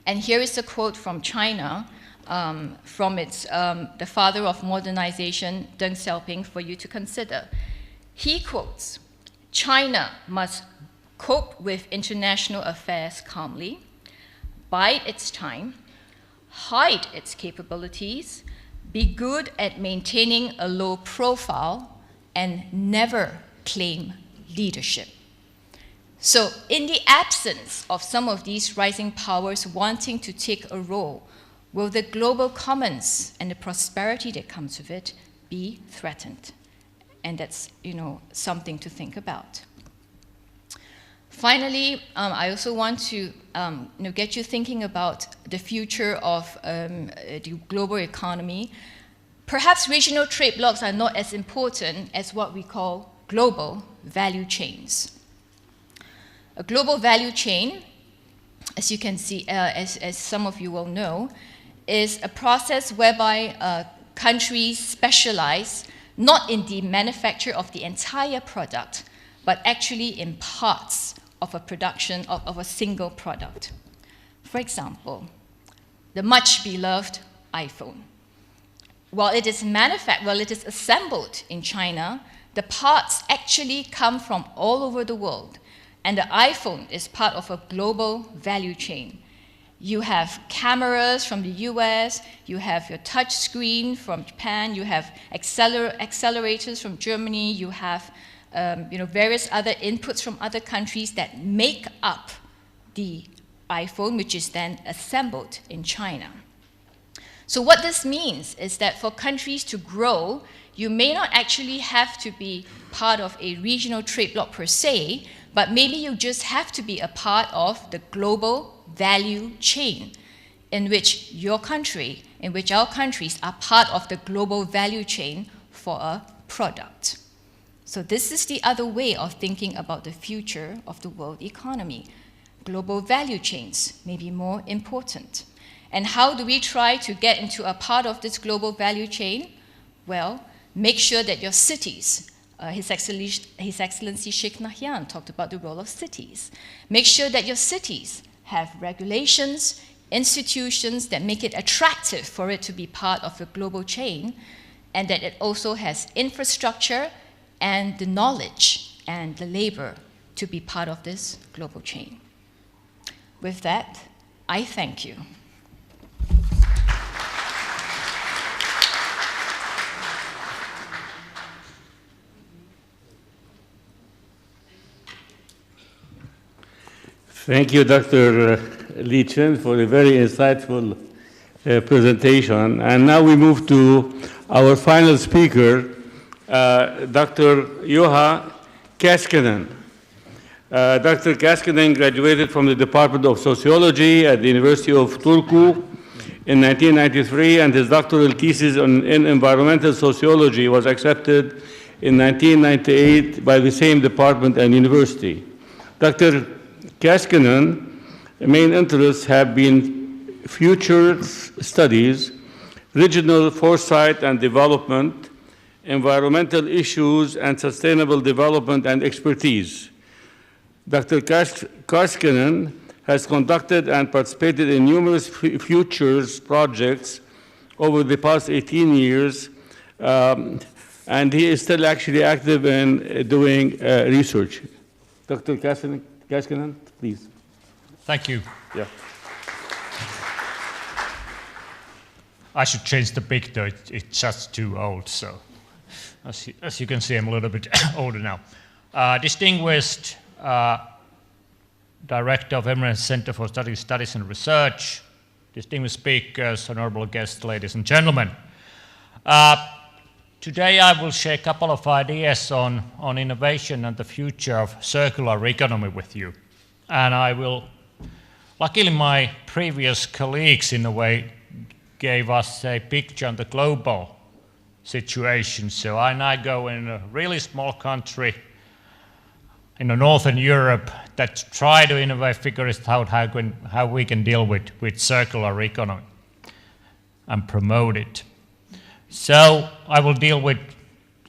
And here is a quote from China, from the father of modernization, Deng Xiaoping, for you to consider. He quotes, "China must cope with international affairs calmly, bide its time, hide its capabilities, be good at maintaining a low profile, and never claim leadership." So in the absence of some of these rising powers wanting to take a role, will the global commons and the prosperity that comes with it be threatened? And that's, something to think about. Finally, I also want to get you thinking about the future of the global economy. Perhaps regional trade blocs are not as important as what we call global value chains. A global value chain, as you can see, as some of you will know, is a process whereby countries specialize not in the manufacture of the entire product, but actually in parts of a production of a single product. For example, the much beloved iPhone. While it is assembled in China, the parts actually come from all over the world, and the iPhone is part of a global value chain. You have cameras from the US, you have your touch screen from Japan, you have accelerators from Germany, you have various other inputs from other countries that make up the iPhone, which is then assembled in China. So what this means is that for countries to grow, you may not actually have to be part of a regional trade bloc per se, but maybe you just have to be a part of the global value chain in which your country, in which our countries are part of the global value chain for a product. So this is the other way of thinking about the future of the world economy. Global value chains may be more important. And how do we try to get into a part of this global value chain? Well, make sure that your cities, His Excellency Sheikh Nahyan talked about the role of cities. Make sure that your cities have regulations, institutions that make it attractive for it to be part of a global chain, and that it also has infrastructure and the knowledge and the labor to be part of this global chain. With that, I thank you. Thank you, Dr. Li Chen, for a very insightful presentation. And now we move to our final speaker, Dr. Juha Käskinen. Dr. Käskinen graduated from the Department of Sociology at the University of Turku in 1993, and his doctoral thesis in environmental sociology was accepted in 1998 by the same department and university. Dr. Käskinen's main interests have been future studies, regional foresight and development, environmental issues, and sustainable development and expertise. Dr. Käskinen has conducted and participated in numerous futures projects over the past 18 years, and he is still actually active in doing research. Dr. Käskinen, please. Thank you. Yeah. I should change the picture. It's just too old, so as you can see, I'm a little bit older now. Distinguished Director of Eminence Center for Studies and Research, distinguished speakers, honorable guests, ladies and gentlemen. Today I will share a couple of ideas on innovation and the future of circular economy with you. And I will, luckily my previous colleagues in a way gave us a picture on the global situation. So I now go in a really small country in Northern Europe that try to innovate, figure out how we can deal with circular economy. and promote it. So I will deal with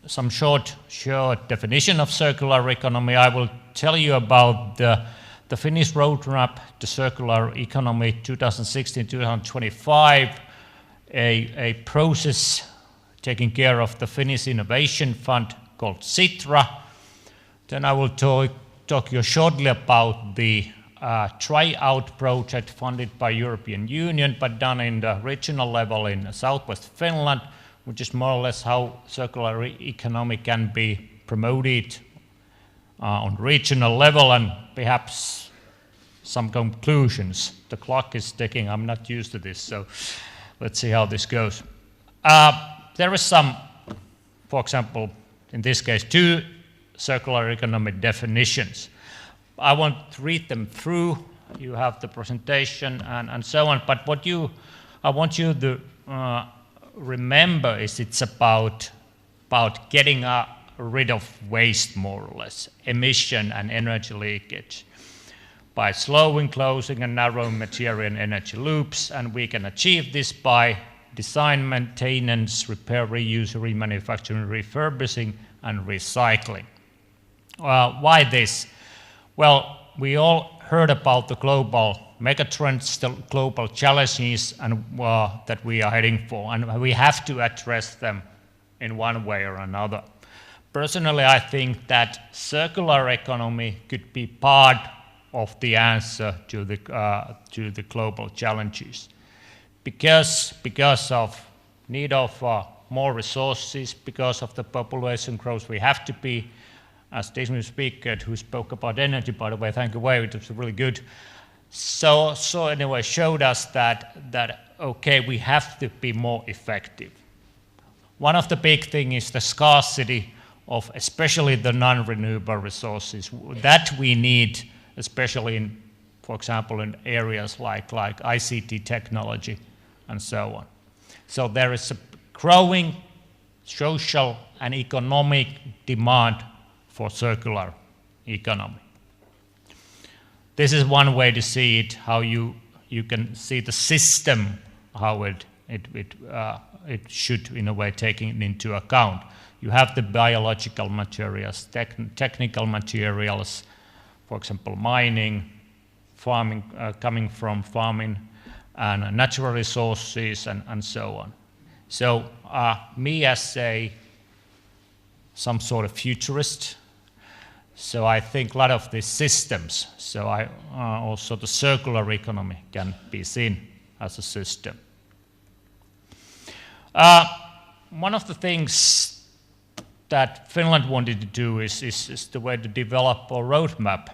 some short definition of circular economy. I will tell you about the Finnish roadmap to circular economy 2016-2025, a process taking care of the Finnish Innovation Fund called Sitra. Then I will talk you shortly about the tryout project funded by European Union, but done in the regional level in southwest Finland, which is more or less how circular economy can be promoted on regional level, and perhaps some conclusions. The clock is ticking. I'm not used to this, so let's see how this goes. There is some, for example, in this case, 2 circular economy definitions. I won't read them through. You have the presentation and so on. But what I want you to remember is it's about getting rid of waste, more or less, emission and energy leakage, by slowing, closing, and narrowing material and energy loops. And we can achieve this by design, maintenance, repair, reuse, remanufacturing, refurbishing, and recycling. Why this? Well, we all heard about the global megatrends, the global challenges that we are heading for, and we have to address them in one way or another. Personally, I think that circular economy could be part of the answer to the global challenges, because of need of more resources, because of the population growth. We have to be, as distinguished speaker who spoke about energy, by the way, thank you, Wade, it was really good. So anyway, showed us that okay, we have to be more effective. One of the big things is the scarcity of especially the non-renewable resources that we need, especially in, for example, in areas like ICT technology and so on. So there is a growing social and economic demand for circular economy. This is one way to see it, how you can see the system, how it should, in a way, taking into account. You have the biological materials, technical materials, for example, mining, farming, coming from farming, and natural resources, and so on. So me as some sort of futurist, so I think a lot of these systems, so also the circular economy can be seen as a system. One of the things that Finland wanted to do is the way to develop a roadmap.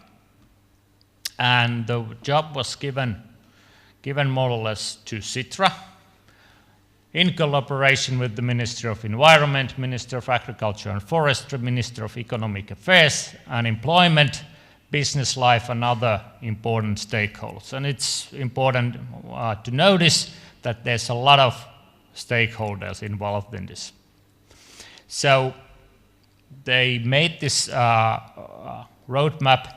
And the job was given more or less to Sitra, in collaboration with the Ministry of Environment, Minister of Agriculture and Forestry, Minister of Economic Affairs and Employment, Business Life, and other important stakeholders. And it's important to notice that there's a lot of stakeholders involved in this. So they made this roadmap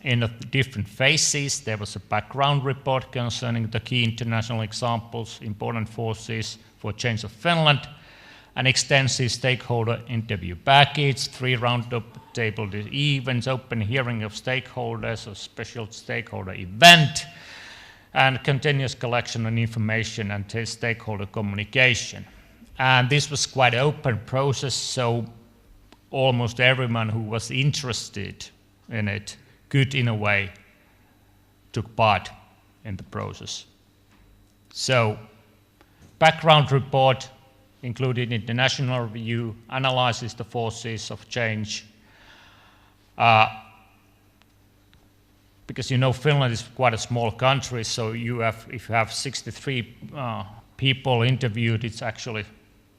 in different phases. There was a background report concerning the key international examples, important forces for change of Finland, an extensive stakeholder interview package, 3 round-table events, open hearing of stakeholders, a special stakeholder event, and continuous collection of information and stakeholder communication. And this was quite an open process, so almost everyone who was interested in it could, in a way, took part in the process. So, background report included international review, analyzes the forces of change. Because you know Finland is quite a small country, so if you have 63 people interviewed, it's actually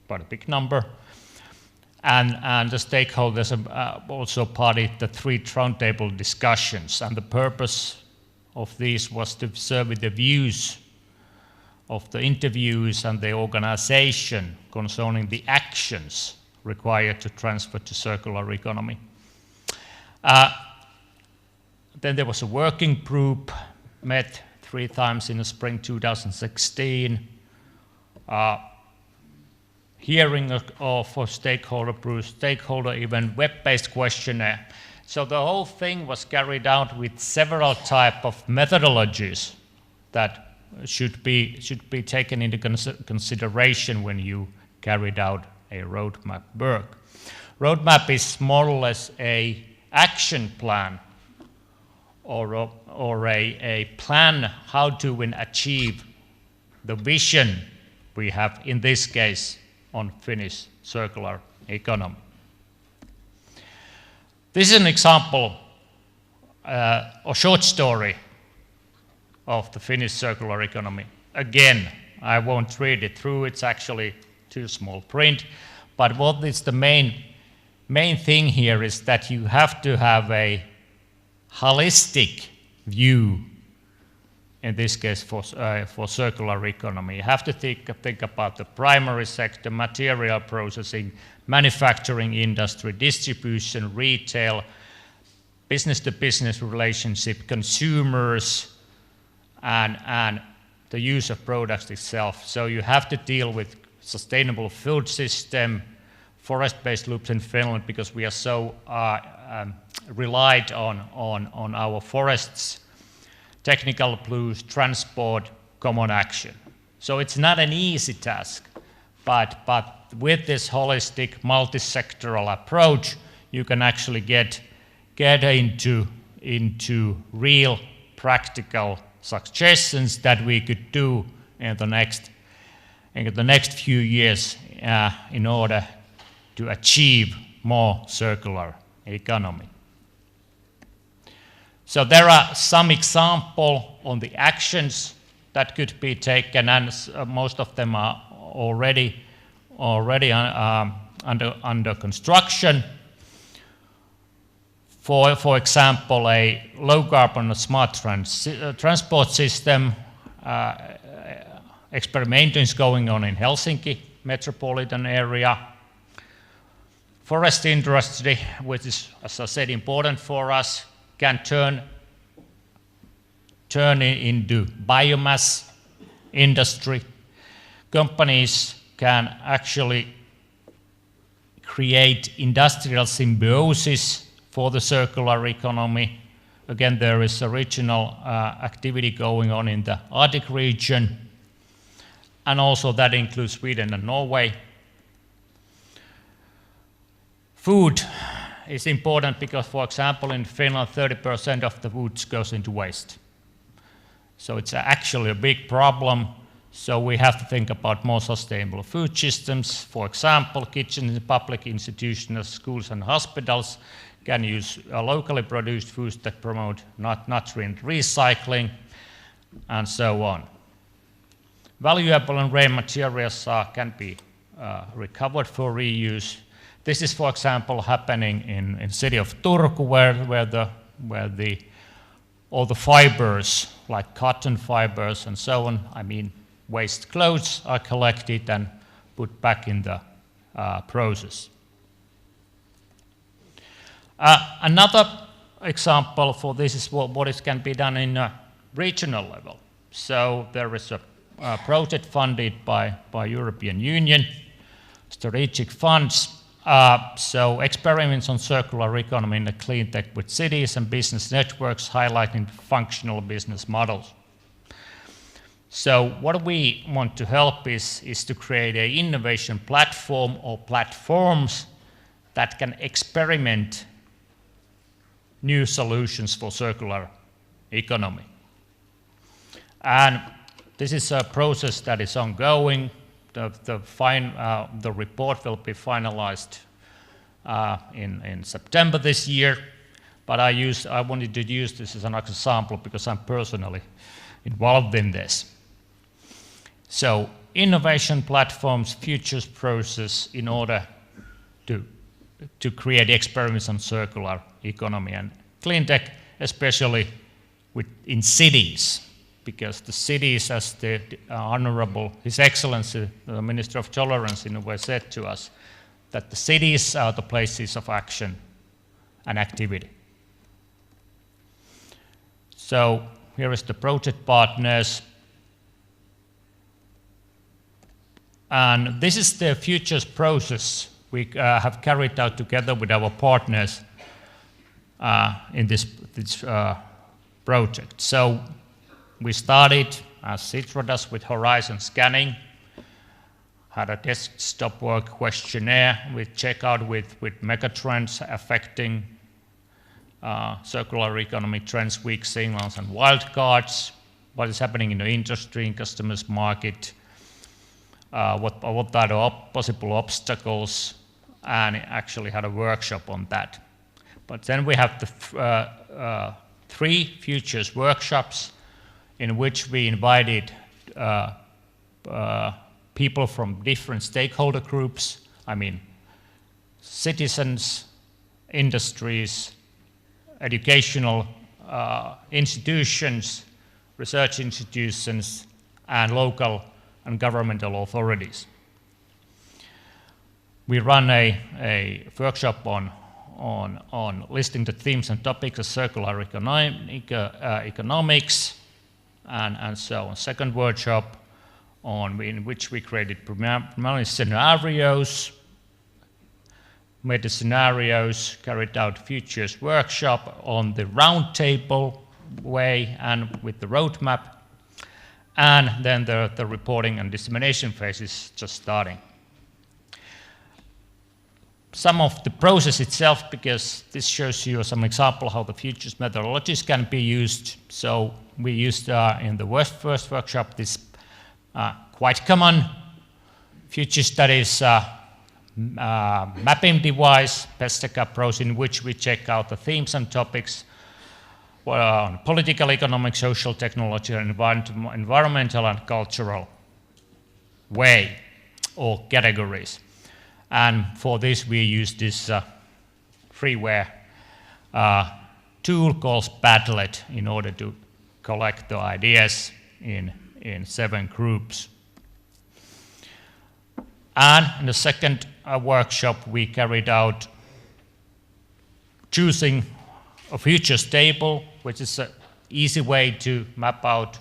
quite a big number. And the stakeholders also parted the 3 roundtable discussions, and the purpose of these was to survey the views of the interviews and the organization concerning the actions required to transfer to circular economy. Then there was a working group, met 3 times in the spring 2016, hearing of a stakeholder event, web-based questionnaire. So the whole thing was carried out with several type of methodologies that should be taken into consideration when you carried out a roadmap work. Roadmap is more or less a action plan or a plan how to achieve the vision we have, in this case, on Finnish circular economy. This is an example, a short story of the Finnish circular economy. Again, I won't read it through, it's actually too small print, but what is the main thing here is that you have to have a holistic view, in this case for circular economy. You have to think about the primary sector, material processing, manufacturing industry, distribution, retail, business-to-business relationship, consumers, and the use of products itself. So you have to deal with sustainable food system, forest-based loops in Finland, because we are so relied on our forests, technical blues, transport, common action. So it's not an easy task, but with this holistic, multi-sectoral approach, you can actually get into real practical suggestions that we could do in the next few years in order to achieve more circular economy. So there are some examples on the actions that could be taken, and most of them are already under construction. For example, a low-carbon smart transport system experimentation is going on in Helsinki metropolitan area. Forest industry, which is, as I said, important for us, can turn into biomass industry. Companies can actually create industrial symbiosis for the circular economy. Again, there is a regional activity going on in the Arctic region, and also that includes Sweden and Norway. Food is important because, for example, in Finland, 30% of the food goes into waste. So it's actually a big problem. So we have to think about more sustainable food systems. For example, kitchens in public institutions, schools and hospitals can use locally produced foods that promote nutrient recycling, and so on. Valuable and rare materials can be recovered for reuse. This is, for example, happening in city of Turku, where all the fibers, like cotton fibers and so on, waste clothes, are collected and put back in the process. Another example for this is what can be done in a regional level. So there is a project funded by European Union, strategic funds. So experiments on circular economy in the clean tech with cities and business networks, highlighting functional business models. So what we want to help is to create an innovation platform or platforms that can experiment new solutions for circular economy. And this is a process that is ongoing. The report will be finalized in September this year, but I wanted to use this as an example because I'm personally involved in this. So innovation platforms, futures process in order to create experiments on circular economy and clean tech, especially in cities, because the cities, as the Honorable His Excellency, the Minister of Tolerance, in a way said to us, that the cities are the places of action and activity. So here is the project partners. And this is the futures process we have carried out together with our partners in this project. So we started, as Citra does, with horizon scanning, had a desktop work questionnaire with checkout with megatrends affecting circular economy trends, weak signals, and wildcards, what is happening in the industry, in customers' market, what are the possible obstacles, and actually had a workshop on that. But then we have the 3 futures workshops in which we invited people from different stakeholder groups, I mean citizens, industries, educational institutions, research institutions, and local and governmental authorities. We run a workshop on listing the themes and topics of circular economics and so on. Second workshop in which we created primarily scenarios, made the scenarios, carried out futures workshop on the roundtable way and with the roadmap, and then the reporting and dissemination phase is just starting. Some of the process itself, because this shows you some example how the futures methodologies can be used. So we used in the first workshop this quite common future studies mapping device, PESTEC approach, in which we check out the themes and topics on political, economic, social, technology, and environmental and cultural way or categories. And for this we use this freeware tool called Padlet in order to collect the ideas in 7 groups. And in the second workshop we carried out choosing a futures table, which is an easy way to map out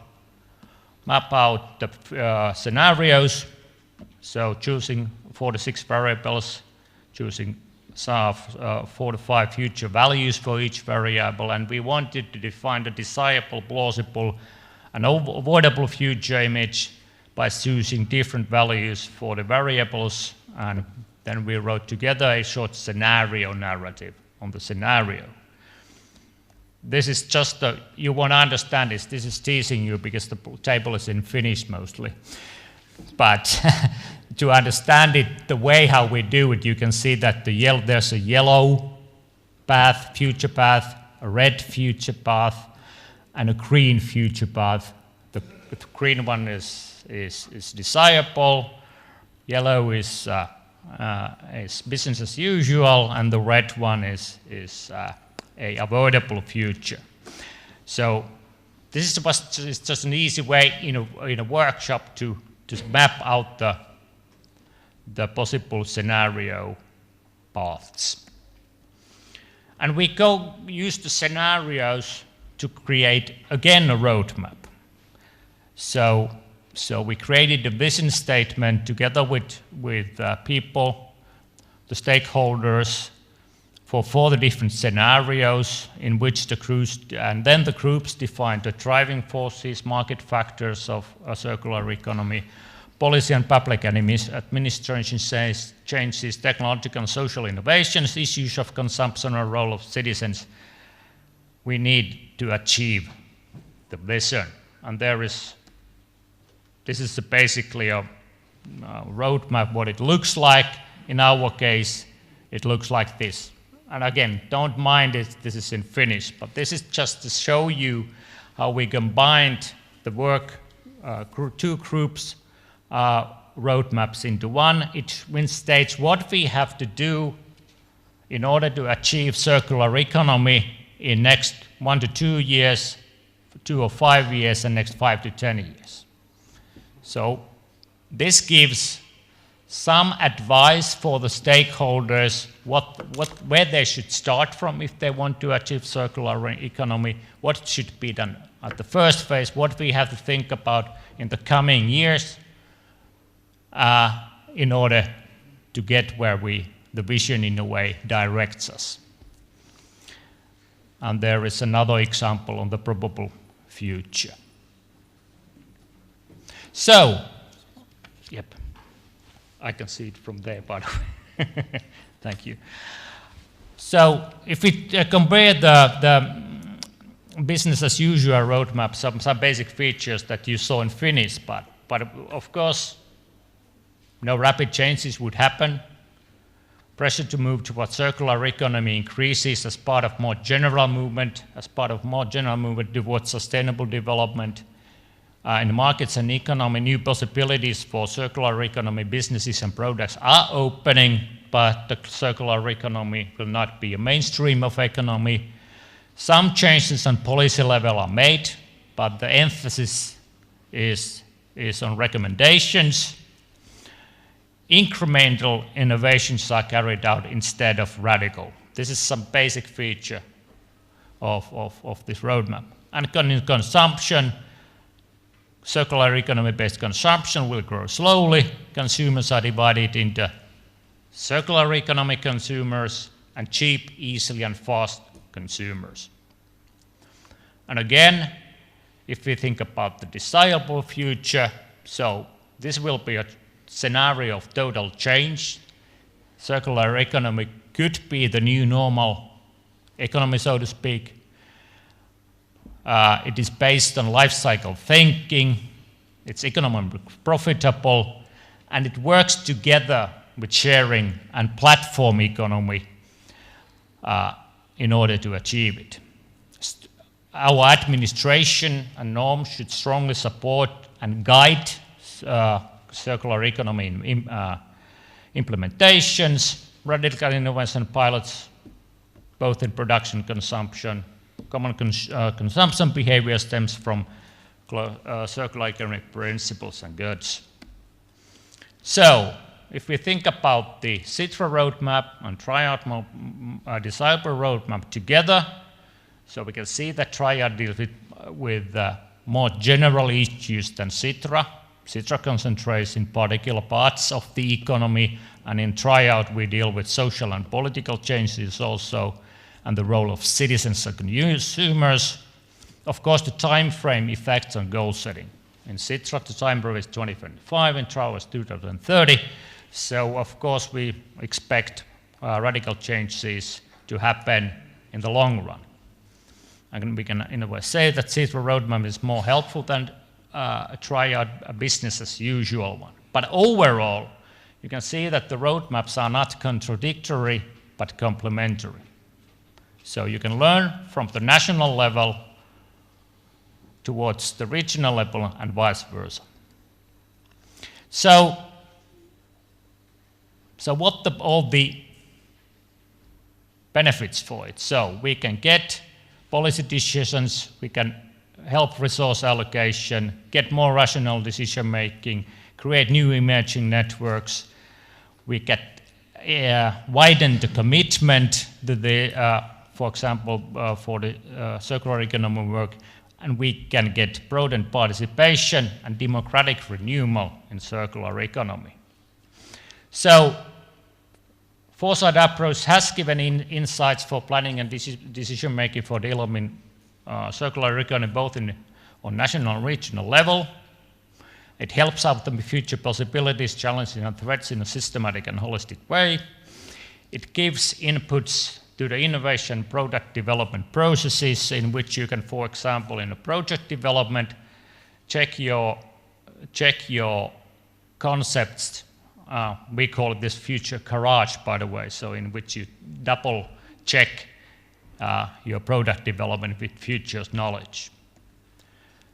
the scenarios. So choosing 46 variables, choosing 4 to 5 future values for each variable, and we wanted to define the desirable, plausible, and avoidable future image by choosing different values for the variables, and then we wrote together a short scenario narrative on the scenario. This is just you want to understand this is teasing you because the table is in Finnish mostly. But to understand it, the way how we do it, you can see that there's a yellow path, future path, a red future path, and a green future path. The green one is desirable, yellow is business as usual, and the red one is a avoidable future. So this is just an easy way in a workshop to map out the possible scenario paths. And we use the scenarios to create again a roadmap. So we created a vision statement together with people, the stakeholders, for the different scenarios in which the groups defined the driving forces, market factors of a circular economy, policy and public administration changes, technological and social innovations, issues of consumption and role of citizens. We need to achieve the vision. And this is basically a roadmap, what it looks like. In our case, it looks like this. And again, don't mind it, this is in Finnish, but this is just to show you how we combined the work, 2 groups roadmaps into one. It states what we have to do in order to achieve circular economy in next 1 to 2 years, 2 or 5 years, and next 5 to 10 years. So this gives some advice for the stakeholders where they should start from if they want to achieve circular economy, what should be done at the first phase, what we have to think about in the coming years, in order to get where the vision in a way directs us. And there is another example on the probable future. So, yep, I can see it from there, by the way. Thank you. So, if we compare the business as usual roadmap, some basic features that you saw in Finnish, but of course, no rapid changes would happen. Pressure to move towards circular economy increases as part of more general movement, towards sustainable development. In the markets and economy, new possibilities for circular economy businesses and products are opening, but the circular economy will not be a mainstream of economy. Some changes on policy level are made, but the emphasis is on recommendations. Incremental innovations are carried out instead of radical. This is some basic feature of this roadmap. And consumption, circular economy-based consumption will grow slowly. Consumers are divided into circular economy consumers and cheap, easily and fast consumers. And again, if we think about the desirable future, so this will be a scenario of total change. Circular economy could be the new normal economy, so to speak. It is based on life cycle thinking, it's economically profitable, and it works together with sharing and platform economy in order to achieve it. Our administration and norms should strongly support and guide circular economy implementations, radical innovation pilots, both in production and consumption. Common consumption behavior stems from circular economy principles and goods. So, if we think about the CITRA roadmap and Triad desirable roadmap together, so we can see that Triad deals with more general issues than CITRA. CITRA concentrates in particular parts of the economy, and in Triad we deal with social and political changes also, and the role of citizens and consumers. Of course, the time frame effects on goal setting. In CITRA, the time frame is 2025, in Triad is 2030. So, of course, we expect radical changes to happen in the long run. And we can, in a way, say that CITRA roadmap is more helpful than a Triad business as usual one. But overall, you can see that the roadmaps are not contradictory, but complementary. So you can learn from the national level towards the regional level and vice versa. So what all the benefits for it? So we can get policy decisions, we can help resource allocation, get more rational decision making, create new emerging networks. We get widen the commitment to the, for example, for the circular economy work, and we can get broadened participation and democratic renewal in circular economy. So, foresight approach has given insights for planning and decision making for developing circular economy both on national and regional level. It helps out the future possibilities, challenges and threats in a systematic and holistic way. It gives inputs to the innovation product development processes in which you can, for example, in a project development, check your concepts. We call this future garage, by the way, so in which you double check your product development with futures knowledge.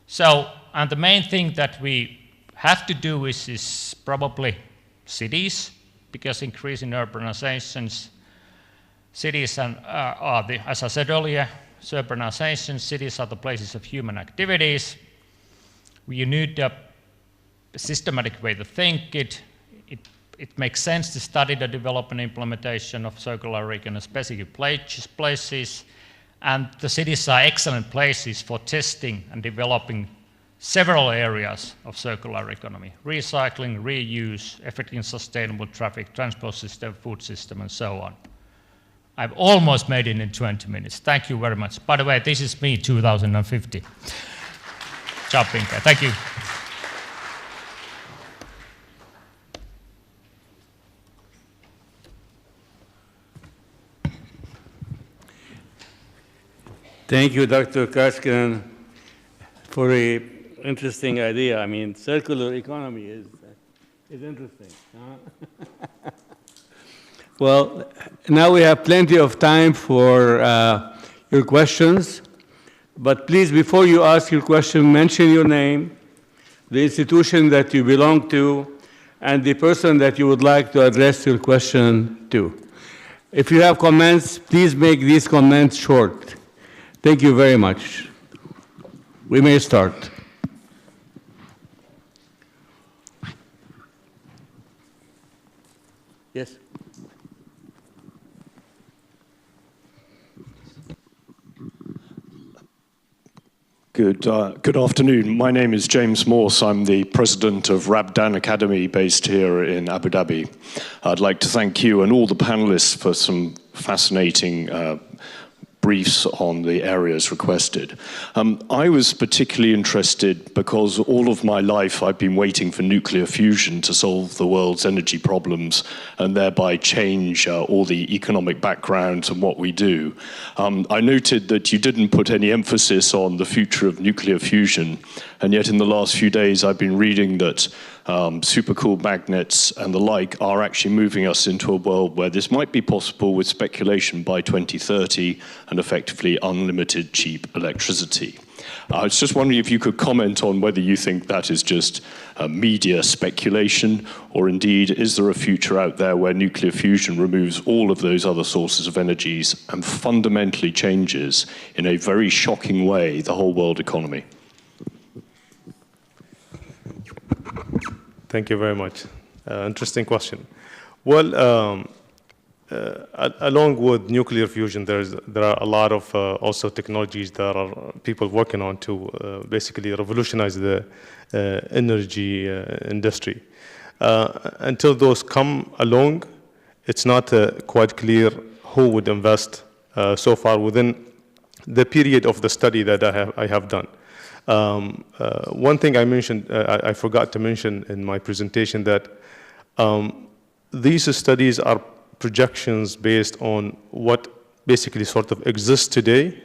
So, and the main thing that we have to do is probably cities, because increasing urbanizations, cities are the, as I said earlier, urbanizations, cities are the places of human activities. You need a systematic way to think it. It makes sense to study the development and implementation of circular economy in specific places, and the cities are excellent places for testing and developing several areas of circular economy: recycling, reuse, effective sustainable traffic, transport system, food system, and so on. I've almost made it in 20 minutes. Thank you very much. By the way, this is me 2050. Jumping there. Thank you. Thank you, Dr. Kaskinen, for a interesting idea. I mean, circular economy is interesting. Huh? Well, now we have plenty of time for your questions. But please, before you ask your question, mention your name, the institution that you belong to, and the person that you would like to address your question to. If you have comments, please make these comments short. Thank you very much. We may start. Yes. Good afternoon. My name is James Morse. I'm the president of Rabdan Academy based here in Abu Dhabi. I'd like to thank you and all the panelists for some fascinating briefs on the areas requested. I was particularly interested because all of my life I've been waiting for nuclear fusion to solve the world's energy problems and thereby change all the economic backgrounds and what we do. I noted that you didn't put any emphasis on the future of nuclear fusion, and yet in the last few days I've been reading that supercooled magnets and the like are actually moving us into a world where this might be possible with speculation by 2030 and effectively unlimited cheap electricity. I was just wondering if you could comment on whether you think that is just media speculation, or indeed is there a future out there where nuclear fusion removes all of those other sources of energies and fundamentally changes in a very shocking way the whole world economy? Thank you very much. Interesting question. Well, along with nuclear fusion, there are a lot of also technologies that are people working on to basically revolutionize the energy industry. Until those come along, it's not quite clear who would invest so far within the period of the study that I have done. One thing I mentioned, I forgot to mention in my presentation, that these studies are projections based on what basically sort of exists today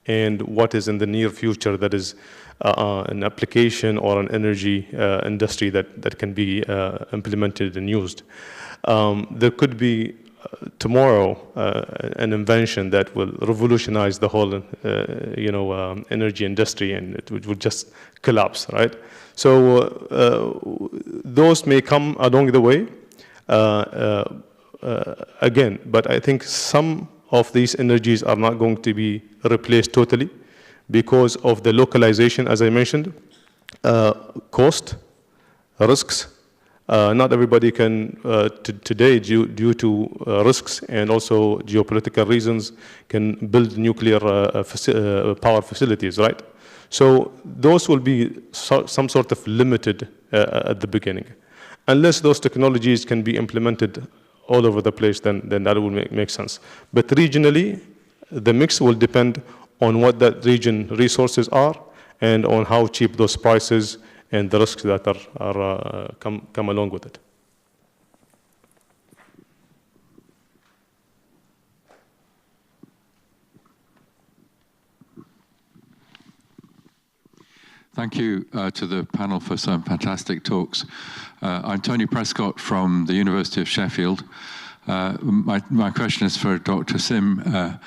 and what is in the near future that is an application or an energy industry that can be implemented and used. There could be tomorrow an invention that will revolutionize the whole energy industry, and it would just collapse, right? So those may come along the way again, but I think some of these energies are not going to be replaced totally because of the localization, as I mentioned, cost, risks. Not everybody can, today, due to risks and also geopolitical reasons, can build nuclear power facilities, right? So those will be some sort of limited at the beginning. Unless those technologies can be implemented all over the place, then that will make sense. But regionally, the mix will depend on what that region resources are and on how cheap those prices and the risks that come along with it. Thank you to the panel for some fantastic talks. I'm Tony Prescott from the University of Sheffield. My question is for Dr. Sim.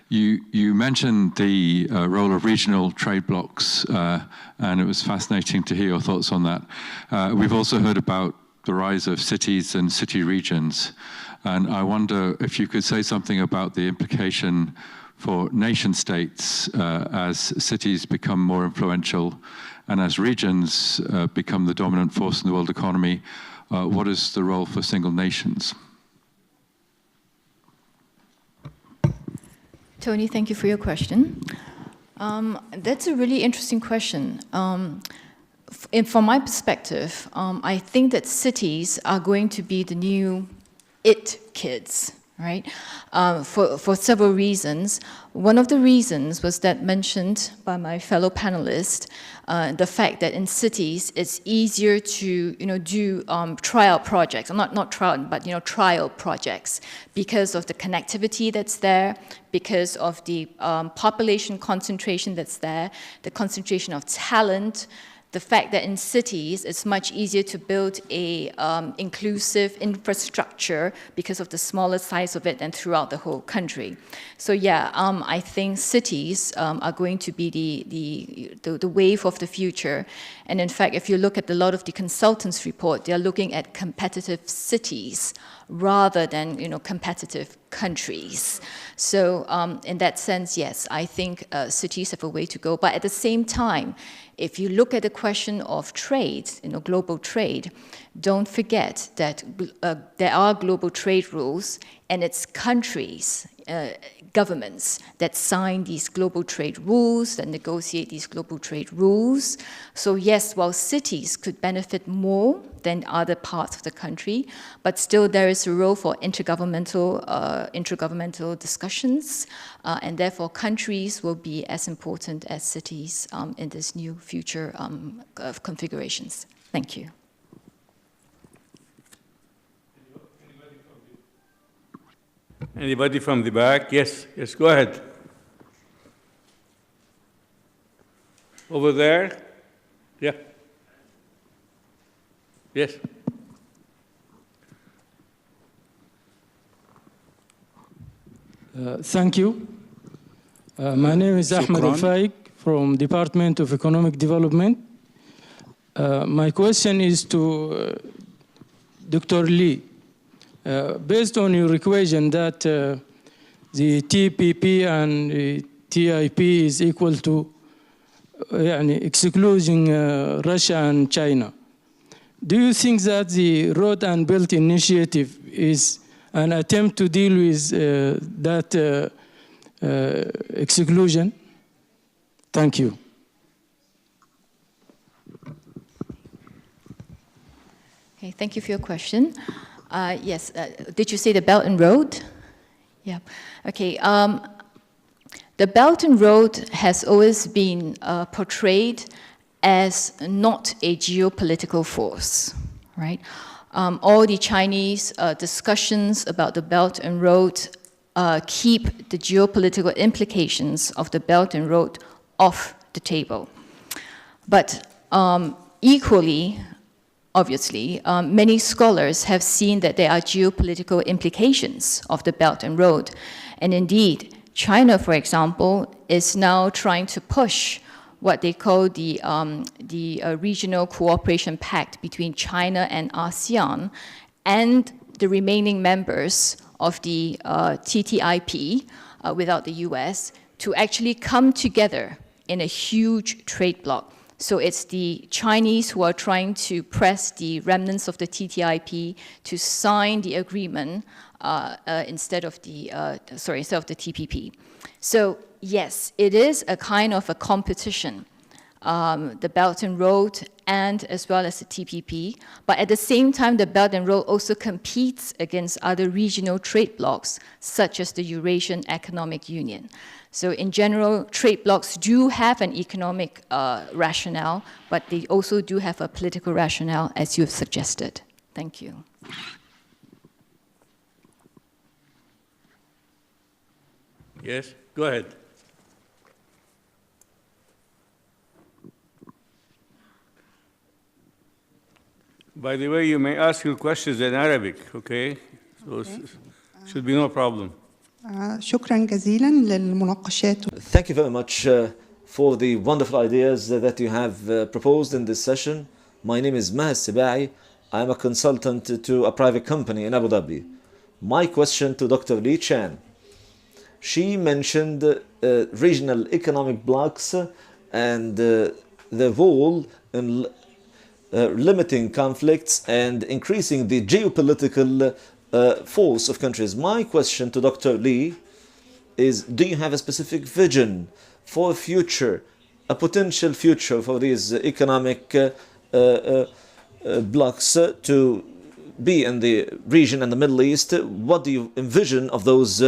You mentioned the role of regional trade blocs, and it was fascinating to hear your thoughts on that. We've also heard about the rise of cities and city regions, and I wonder if you could say something about the implication for nation states as cities become more influential and as regions become the dominant force in the world economy. What is the role for single nations? Tony, thank you for your question. That's a really interesting question. from my perspective, I think that cities are going to be the new it kids, right? For several reasons. One of the reasons was that mentioned by my fellow panelist, the fact that in cities it's easier to do trial projects, not trial, but trial projects, because of the connectivity that's there, because of the population concentration that's there, the concentration of talent. The fact that in cities it's much easier to build a inclusive infrastructure because of the smaller size of it than throughout the whole country. So yeah, I think cities are going to be the wave of the future. And in fact, if you look at a lot of the consultants' report, they're looking at competitive cities rather than competitive countries. So in that sense, yes, I think cities have a way to go. But at the same time, if you look at the question of trade, global trade, don't forget that there are global trade rules, and it's countries, governments that sign these global trade rules, that negotiate these global trade rules. So yes, while cities could benefit more than other parts of the country, but still there is a role for intergovernmental discussions, and therefore countries will be as important as cities in this new future of configurations. Thank you. Anybody from the back? Yes, go ahead. Over there? Yeah. Yes. Thank you. My name is Ahmed Al-Faik from Department of Economic Development. My question is to Dr. Lee. Based on your equation that the TPP and TIP is equal to excluding Russia and China, do you think that the Road and Belt Initiative is an attempt to deal with that exclusion? Thank you. Okay, thank you for your question. Yes, did you say the Belt and Road? Yeah, okay. The Belt and Road has always been portrayed as not a geopolitical force, right? All the Chinese discussions about the Belt and Road keep the geopolitical implications of the Belt and Road off the table. But equally, obviously, many scholars have seen that there are geopolitical implications of the Belt and Road. And indeed, China, for example, is now trying to push what they call the Regional Cooperation Pact between China and ASEAN and the remaining members of the TTIP without the US to actually come together in a huge trade bloc. So it's the Chinese who are trying to press the remnants of the TTIP to sign the agreement instead of the TPP. So yes, it is a kind of a competition, the Belt and Road and as well as the TPP. But at the same time, the Belt and Road also competes against other regional trade blocs, such as the Eurasian Economic Union. So in general, trade blocs do have an economic rationale, but they also do have a political rationale, as you've suggested. Thank you. Yes, go ahead. By the way, you may ask your questions in Arabic, okay? So should be no problem. شكرا جزيلا للمناقشات. Thank you very much for the wonderful ideas that you have proposed in this session. My name is Maher Sibai. I am a consultant to a private company in Abu Dhabi. My question to Dr. Lee Chan. She mentioned regional economic blocs and the role in limiting conflicts and increasing the geopolitical force of countries. My question to Dr. Lee is, do you have a specific vision for a future a potential future for these economic blocks to be in the region and the Middle East? What do you envision of those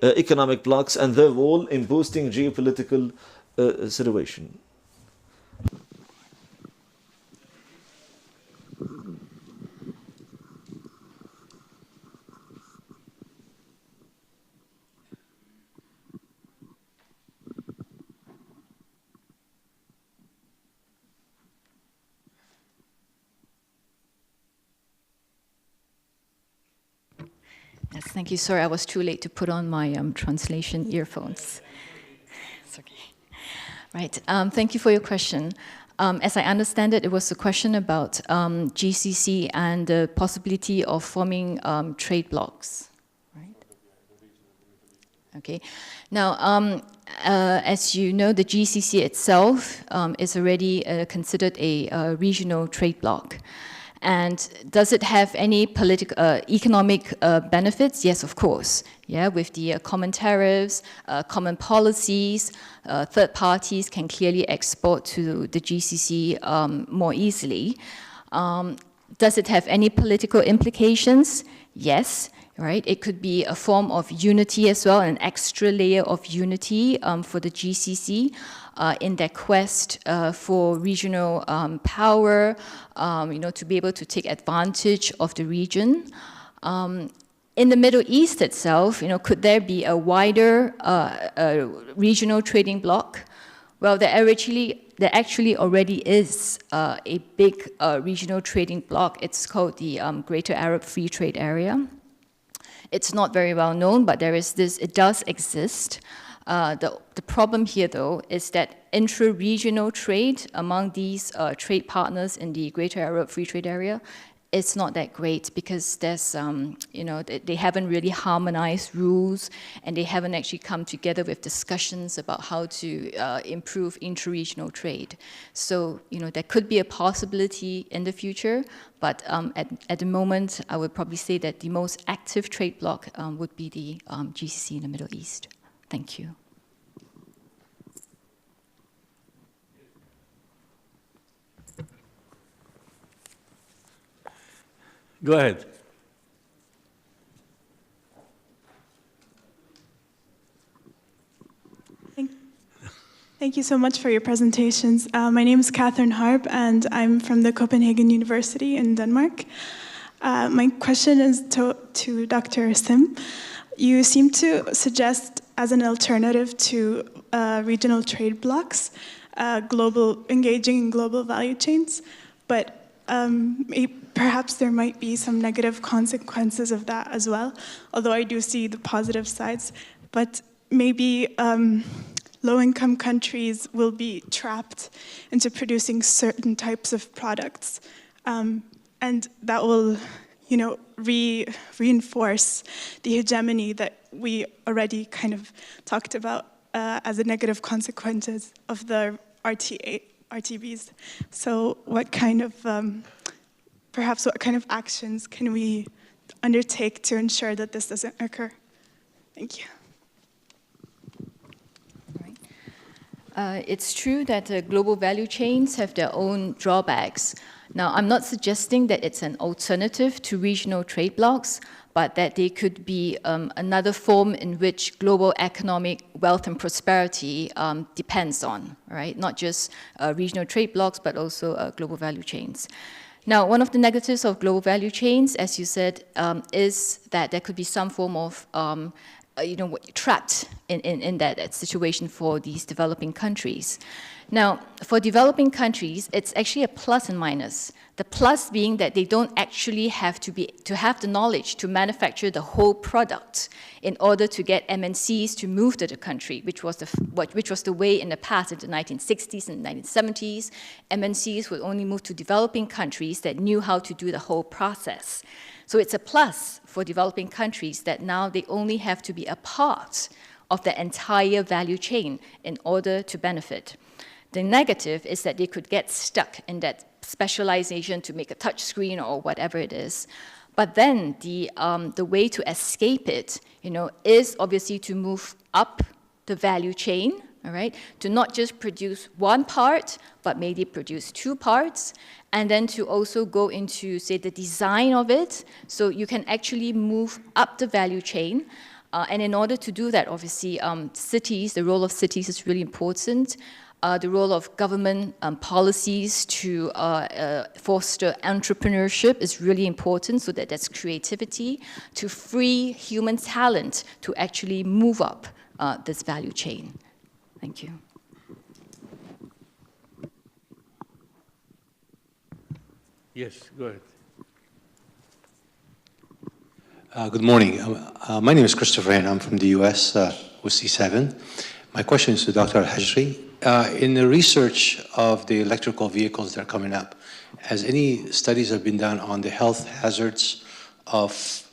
economic blocks and their role in boosting geopolitical situation? Yes, thank you. Sorry, I was too late to put on my translation earphones. It's okay. Right. Thank you for your question. As I understand it, it was a question about GCC and the possibility of forming trade blocs. Right. Okay. Now, as you know, the GCC itself is already considered a regional trade bloc. And does it have any political, economic benefits? Yes, of course. Yeah, with the common tariffs, common policies, third parties can clearly export to the GCC more easily. Does it have any political implications? Yes. Right? It could be a form of unity as well, an extra layer of unity for the GCC in their quest for regional power, to be able to take advantage of the region. In the Middle East itself, could there be a wider regional trading bloc? Well, there actually already is a big regional trading bloc. It's called the Greater Arab Free Trade Area. It's not very well known, but it does exist. The problem here, though, is that intra-regional trade among these trade partners in the Greater Arab Free Trade Area is not that great because there's, they haven't really harmonized rules and they haven't actually come together with discussions about how to improve intra-regional trade. So, there could be a possibility in the future, but at the moment, I would probably say that the most active trade bloc would be the GCC in the Middle East. Thank you. Go ahead. Thank you so much for your presentations. My name is Catherine Harp, and I'm from the Copenhagen University in Denmark. My question is to Dr. Sim. You seem to suggest as an alternative to regional trade blocs, engaging in global value chains, but perhaps there might be some negative consequences of that as well, although I do see the positive sides. But maybe low-income countries will be trapped into producing certain types of products, and that will, reinforce the hegemony that we already kind of talked about as a negative consequences of the RTBs. So what kind of actions can we undertake to ensure that this doesn't occur? Thank you. It's true that global value chains have their own drawbacks. Now, I'm not suggesting that it's an alternative to regional trade blocs, but that they could be another form in which global economic wealth and prosperity depends on, right? Not just regional trade blocs, but also global value chains. Now, one of the negatives of global value chains, as you said, is that there could be some form of trapped in that situation for these developing countries. Now, for developing countries, it's actually a plus and minus. The plus being that they don't actually have to have the knowledge to manufacture the whole product in order to get MNCs to move to the country, which was the way in the past, in the 1960s and 1970s. MNCs would only move to developing countries that knew how to do the whole process. So it's a plus for developing countries that now they only have to be a part of the entire value chain in order to benefit. The negative is that they could get stuck in that specialization to make a touch screen or whatever it is. But then the way to escape it, is obviously to move up the value chain, all right? To not just produce one part, but maybe produce two parts, and then to also go into, say, the design of it, so you can actually move up the value chain. And in order to do that, obviously, cities, the role of cities is really important. The role of government policies to foster entrepreneurship is really important, so that there's creativity to free human talent to actually move up this value chain. Thank you. Yes, go ahead. Good morning. My name is Christopher and I'm from the US with C7. My question is to Dr. Al-Hajri. In the research of the electrical vehicles that are coming up, has any studies have been done on the health hazards of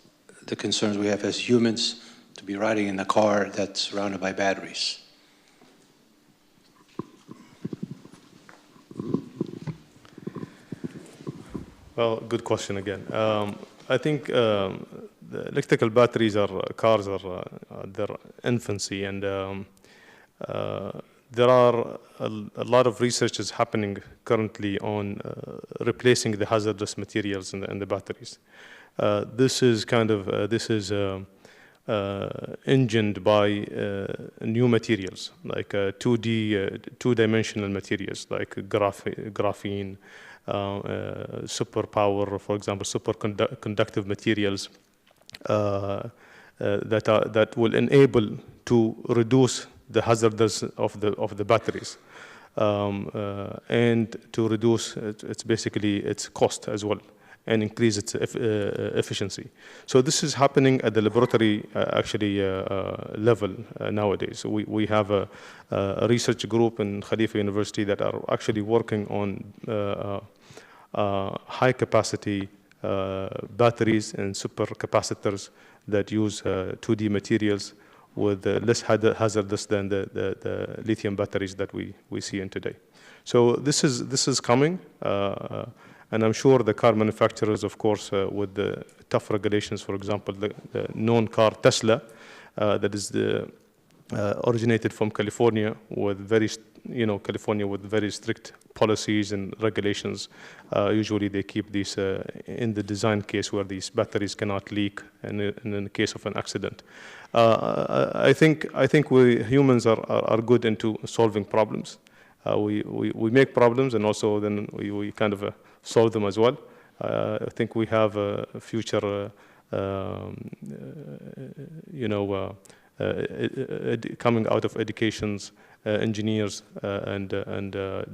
the concerns we have as humans to be riding in a car that's surrounded by batteries? Well, good question again. I think the electrical batteries cars are their infancy, and there are a lot of research is happening currently on replacing the hazardous materials in the batteries. This is engined by new materials, like two-dimensional materials, like graphene, superpower, for example, superconductive materials that will enable to reduce the hazards of the batteries and to reduce its cost as well and increase its efficiency. So this is happening at the laboratory level nowadays. We have a research group in Khalifa University that are actually working on high capacity batteries and supercapacitors that use 2D materials with less hazardous than the lithium batteries that we see in today. So this is coming. And I'm sure the car manufacturers, of course, with the tough regulations, for example, the known car Tesla, that is originated from California with California with very strict policies and regulations. Usually they keep these in the design case where these batteries cannot leak, and in the case of an accident. I think we humans are good into solving problems. We make problems, and also then we kind of solve them as well. I think we have a future, coming out of educations, engineers and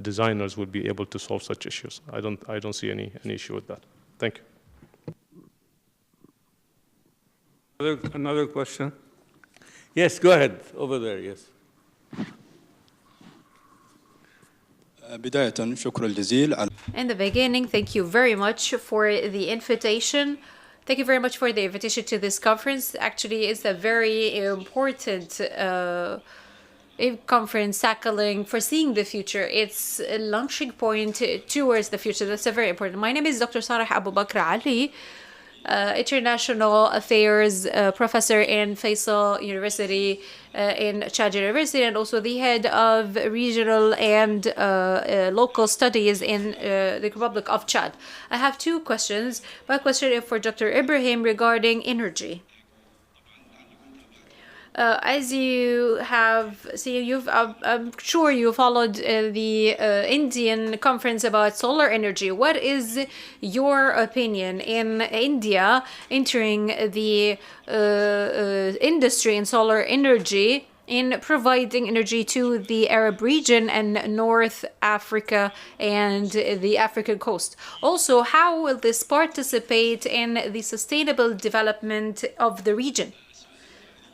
designers will be able to solve such issues. I don't see any issue with that. Thank you. Another question? Yes, go ahead, over there, yes. In the beginning, thank you very much for the invitation. Thank you very much for the invitation to this conference. Actually, it's a very important conference tackling foreseeing the future. It's a launching point towards the future. That's a very important. My name is Dr. Sarah Abu Bakr Ali, International Affairs Professor in Faisal University in Chad University, and also the head of regional and local studies in the Republic of Chad. I have two questions. My question is for Dr. Ibrahim regarding energy. As you have seen, I'm sure you followed the Indian conference about solar energy. What is your opinion in India entering the industry in solar energy in providing energy to the Arab region and North Africa and the African coast? Also, how will this participate in the sustainable development of the region?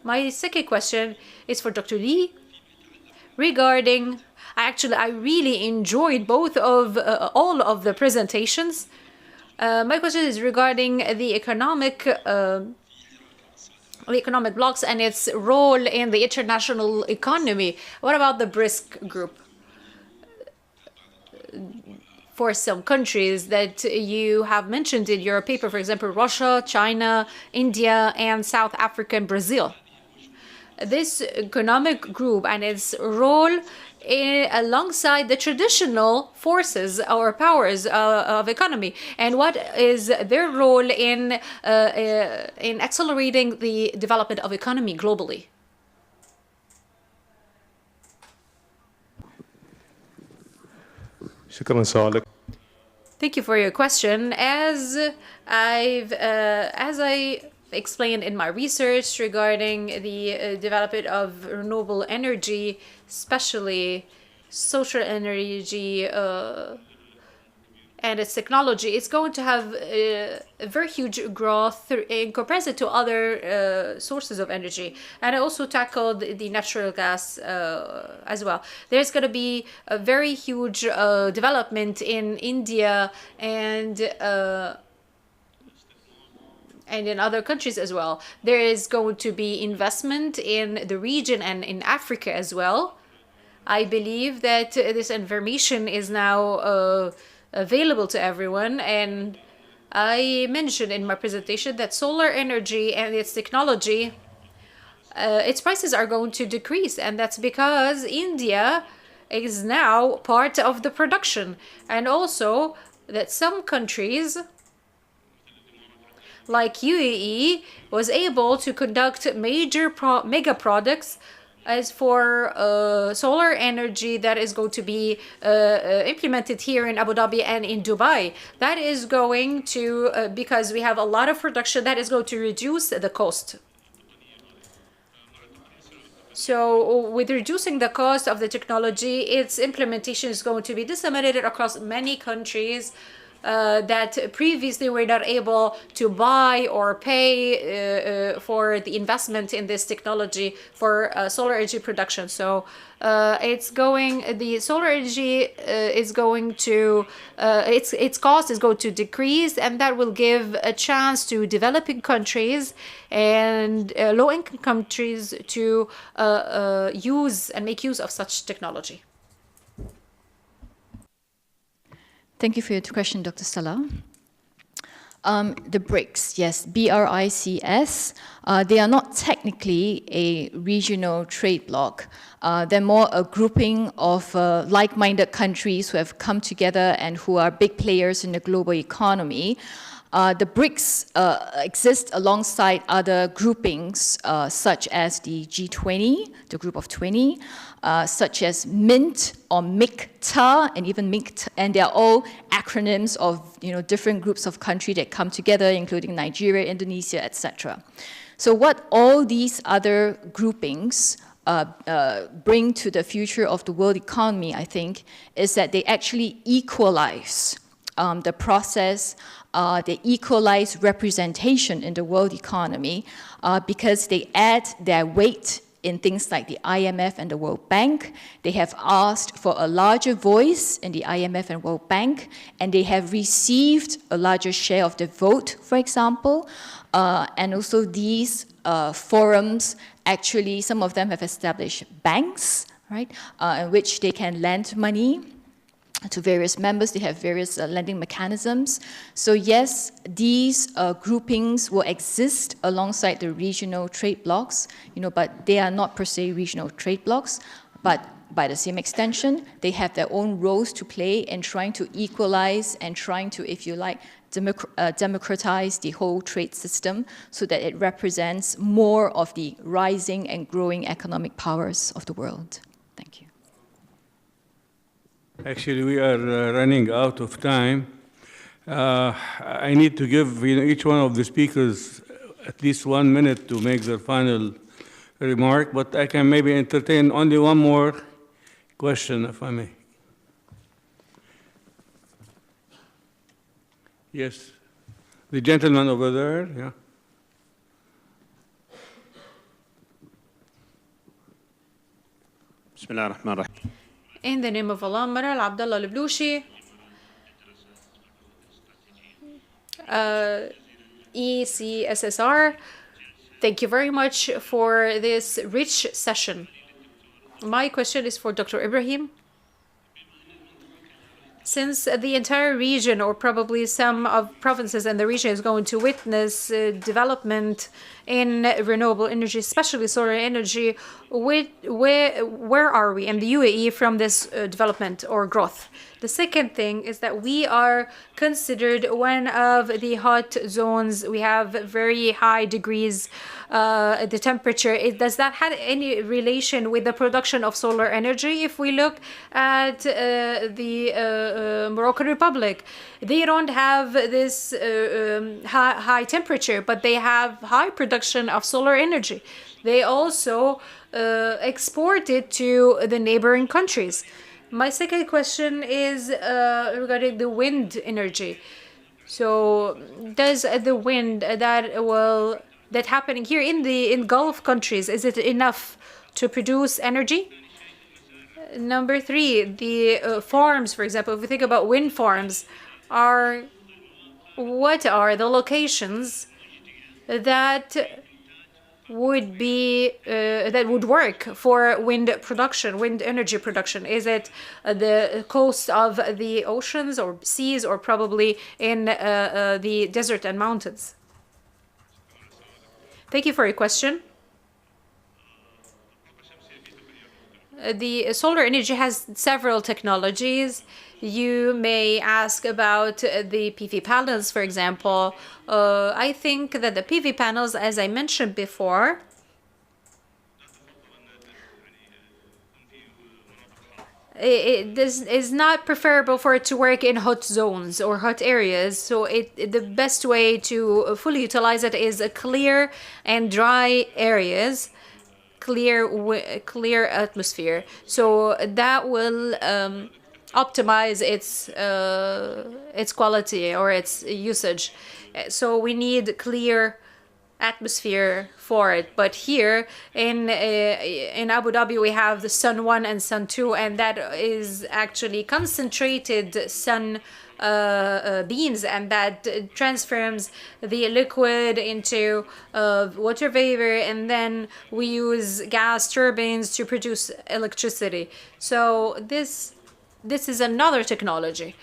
My second question is for Dr. Lee regarding, I really enjoyed all of the presentations. My question is regarding the economic blocks and its role in the international economy. What about the BRICS group? For some countries that you have mentioned in your paper, for example, Russia, China, India, and South Africa and Brazil. this economic group and its role alongside the traditional forces or powers of economy, and what is their role in accelerating the development of economy globally? Thank you for your question. As I explained in my research regarding the development of renewable energy, especially social energy and its technology, it's going to have a very huge growth in comparison to other sources of energy. And I also tackled the natural gas as well. There's going to be a very huge development in India and in other countries as well. There is going to be investment in the region and in Africa as well. I believe that this information is now available to everyone, and I mentioned in my presentation that solar energy and its technology, its prices are going to decrease, and that's because India is now part of the production, and also that some countries like UAE was able to conduct major mega projects as for solar energy that is going to be implemented here in Abu Dhabi and in Dubai. That is going to, because we have a lot of production, that is going to reduce the cost. So with reducing the cost of the technology, its implementation is going to be disseminated across many countries that previously were not able to buy or pay for the investment in this technology for solar energy production. So the solar energy is going to, its cost is going to decrease, and that will give a chance to developing countries and low-income countries to use and make use of such technology. Thank you for your question, Dr. Salah. The BRICS, yes, BRICS, they are not technically a regional trade bloc. They're more a grouping of like-minded countries who have come together and who are big players in the global economy. The BRICS exist alongside other groupings such as the G20, the Group of 20, such as MINT or MICTA, and even MICT, and they're all acronyms of different groups of countries that come together, including Nigeria, Indonesia, etc. So what all these other groupings bring to the future of the world economy, I think, is that they actually equalize the process, they equalize representation in the world economy because they add their weight in things like the IMF and the World Bank. They have asked for a larger voice in the IMF and World Bank, and they have received a larger share of the vote, for example. And also these forums, actually, some of them have established banks, right, in which they can lend money to various members. They have various lending mechanisms. So yes, these groupings will exist alongside the regional trade blocs, but they are not per se regional trade blocs. But by the same extension, they have their own roles to play in trying to equalize and trying to, if you like, democratize the whole trade system so that it represents more of the rising and growing economic powers of the world. Thank you. Actually, we are running out of time. I need to give each one of the speakers at least 1 minute to make their final remark, but I can maybe entertain only one more question, if I may. Yes, the gentleman over there, yeah. Bismillah ar-Rahman ar-Rahim. In the name of Allah, Maral Abdullah Al-Blushi, ECSSR, thank you very much for this rich session. My question is for Dr. Ibrahim. Since the entire region, or probably some of provinces in the region, is going to witness development in renewable energy, especially solar energy. Where are we in the UAE from this development or growth? The second thing is that we are considered one of the hot zones. We have very high degrees, the temperature. Does that have any relation with the production of solar energy? If we look at the Moroccan Republic, they don't have this high temperature, but they have high production of solar energy. They also export it to the neighboring countries. My second question is regarding the wind energy. So does the wind that happening here in Gulf countries, is it enough to produce energy? Number three, the farms, for example, if we think about wind farms, what are the locations that would work for wind energy production? Is it the coast of the oceans or seas, or probably in the desert and mountains? Thank you for your question. The solar energy has several technologies. You may ask about the PV panels, for example. I think that the PV panels, as I mentioned before, it is not preferable for it to work in hot zones or hot areas. So the best way to fully utilize it is clear and dry areas, clear atmosphere. So that will optimize its quality or its usage. So we need clear atmosphere for it. But here in Abu Dhabi, we have the Sun 1 and Sun 2, and that is actually concentrated sun beams, and that transforms the liquid into water vapor, and then we use gas turbines to produce electricity. So this is another technology.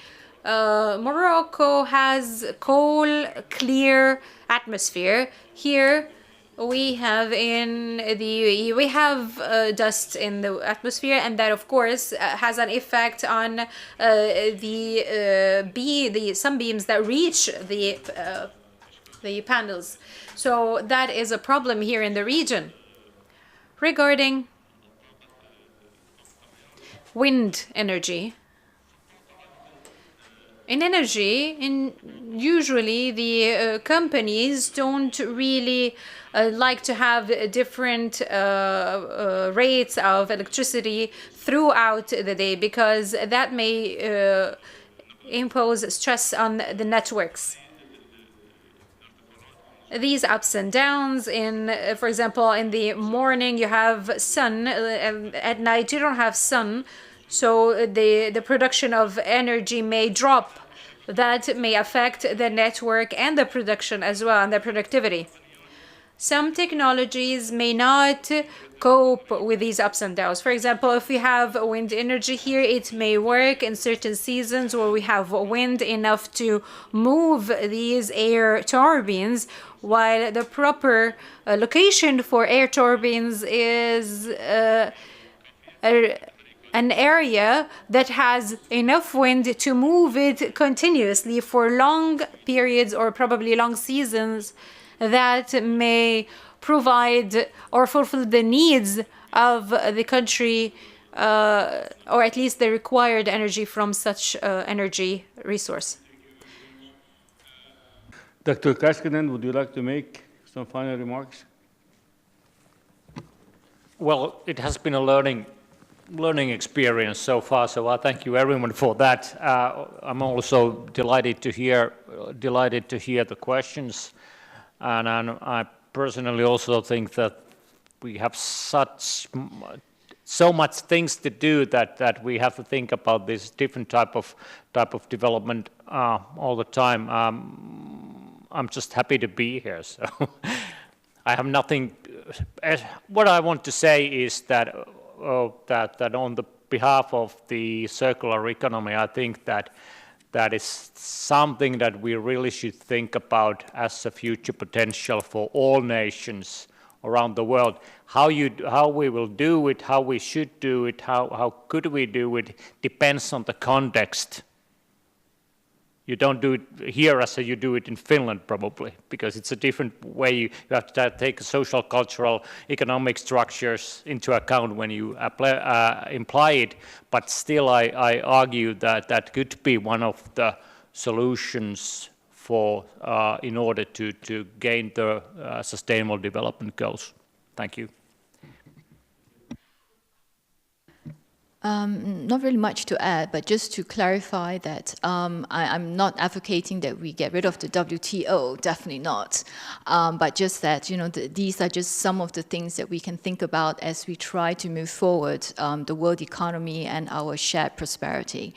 Morocco has cool, clear atmosphere. Here we have in the UAE, we have dust in the atmosphere, and that of course has an effect on the sunbeams that reach the panels. So that is a problem here in the region. Regarding wind energy, in energy, usually the companies don't really like to have different rates of electricity throughout the day, because that may impose stress on the networks. These ups and downs, for example, in the morning you have sun, and at night you don't have sun. So the production of energy may drop. That may affect the network and the production as well, and the productivity. Some technologies may not cope with these ups and downs. For example, if we have wind energy here, it may work in certain seasons where we have wind enough to move these air turbines, while the proper location for air turbines is an area that has enough wind to move it continuously for long periods or probably long seasons, that may provide or fulfill the needs of the country, or at least the required energy from such energy resource. Dr. Kaskinen, would you like to make some final remarks? Well, it has been a learning experience so far, so I thank you everyone for that. I'm also delighted to hear the questions, and I personally also think that we have so much things to do that we have to think about this different type of development all the time. I'm just happy to be here, so I have nothing. What I want to say is that on the behalf of the circular economy, I think that that is something that we really should think about as a future potential for all nations around the world. How we will do it, how we should do it, how could we do it, depends on the context. You don't do it here as you do it in Finland, probably, because it's a different way. You have to take social, cultural, economic structures into account when you imply it. But still, I argue that that could be one of the solutions for in order to gain the sustainable development goals. Thank you. Not really much to add, but just to clarify that I'm not advocating that we get rid of the WTO, definitely not. But just that, these are just some of the things that we can think about as we try to move forward the world economy and our shared prosperity.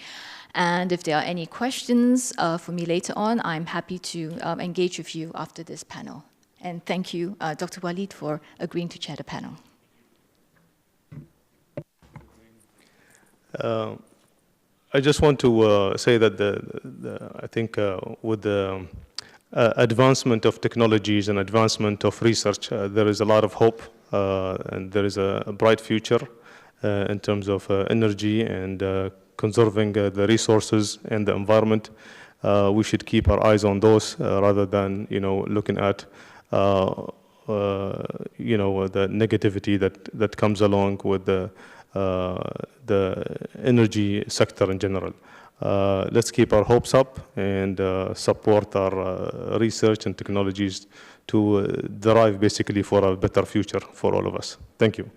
And if there are any questions for me later on, I'm happy to engage with you after this panel. And thank you, Dr. Walid, for agreeing to chair the panel. I just want to say that I think with the advancement of technologies and advancement of research, there is a lot of hope and there is a bright future in terms of energy and conserving the resources and the environment. We should keep our eyes on those rather than looking at the negativity that comes along with the energy sector in general. Let's keep our hopes up and support our research and technologies to derive basically for a better future for all of us. Thank you.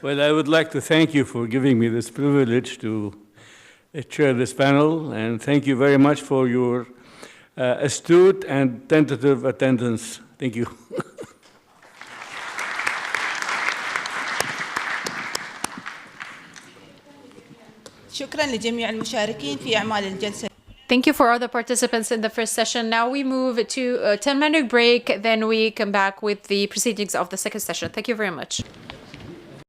Well, I would like to thank you for giving me this privilege to chair this panel, and thank you very much for your astute and tentative attendance. Thank you. شكرا لجميع المشاركين في أعمال الجلسة. Thank you for all the participants in the first session. Now we move to a 10-minute break, then we come back with the proceedings of the second session. Thank you very much.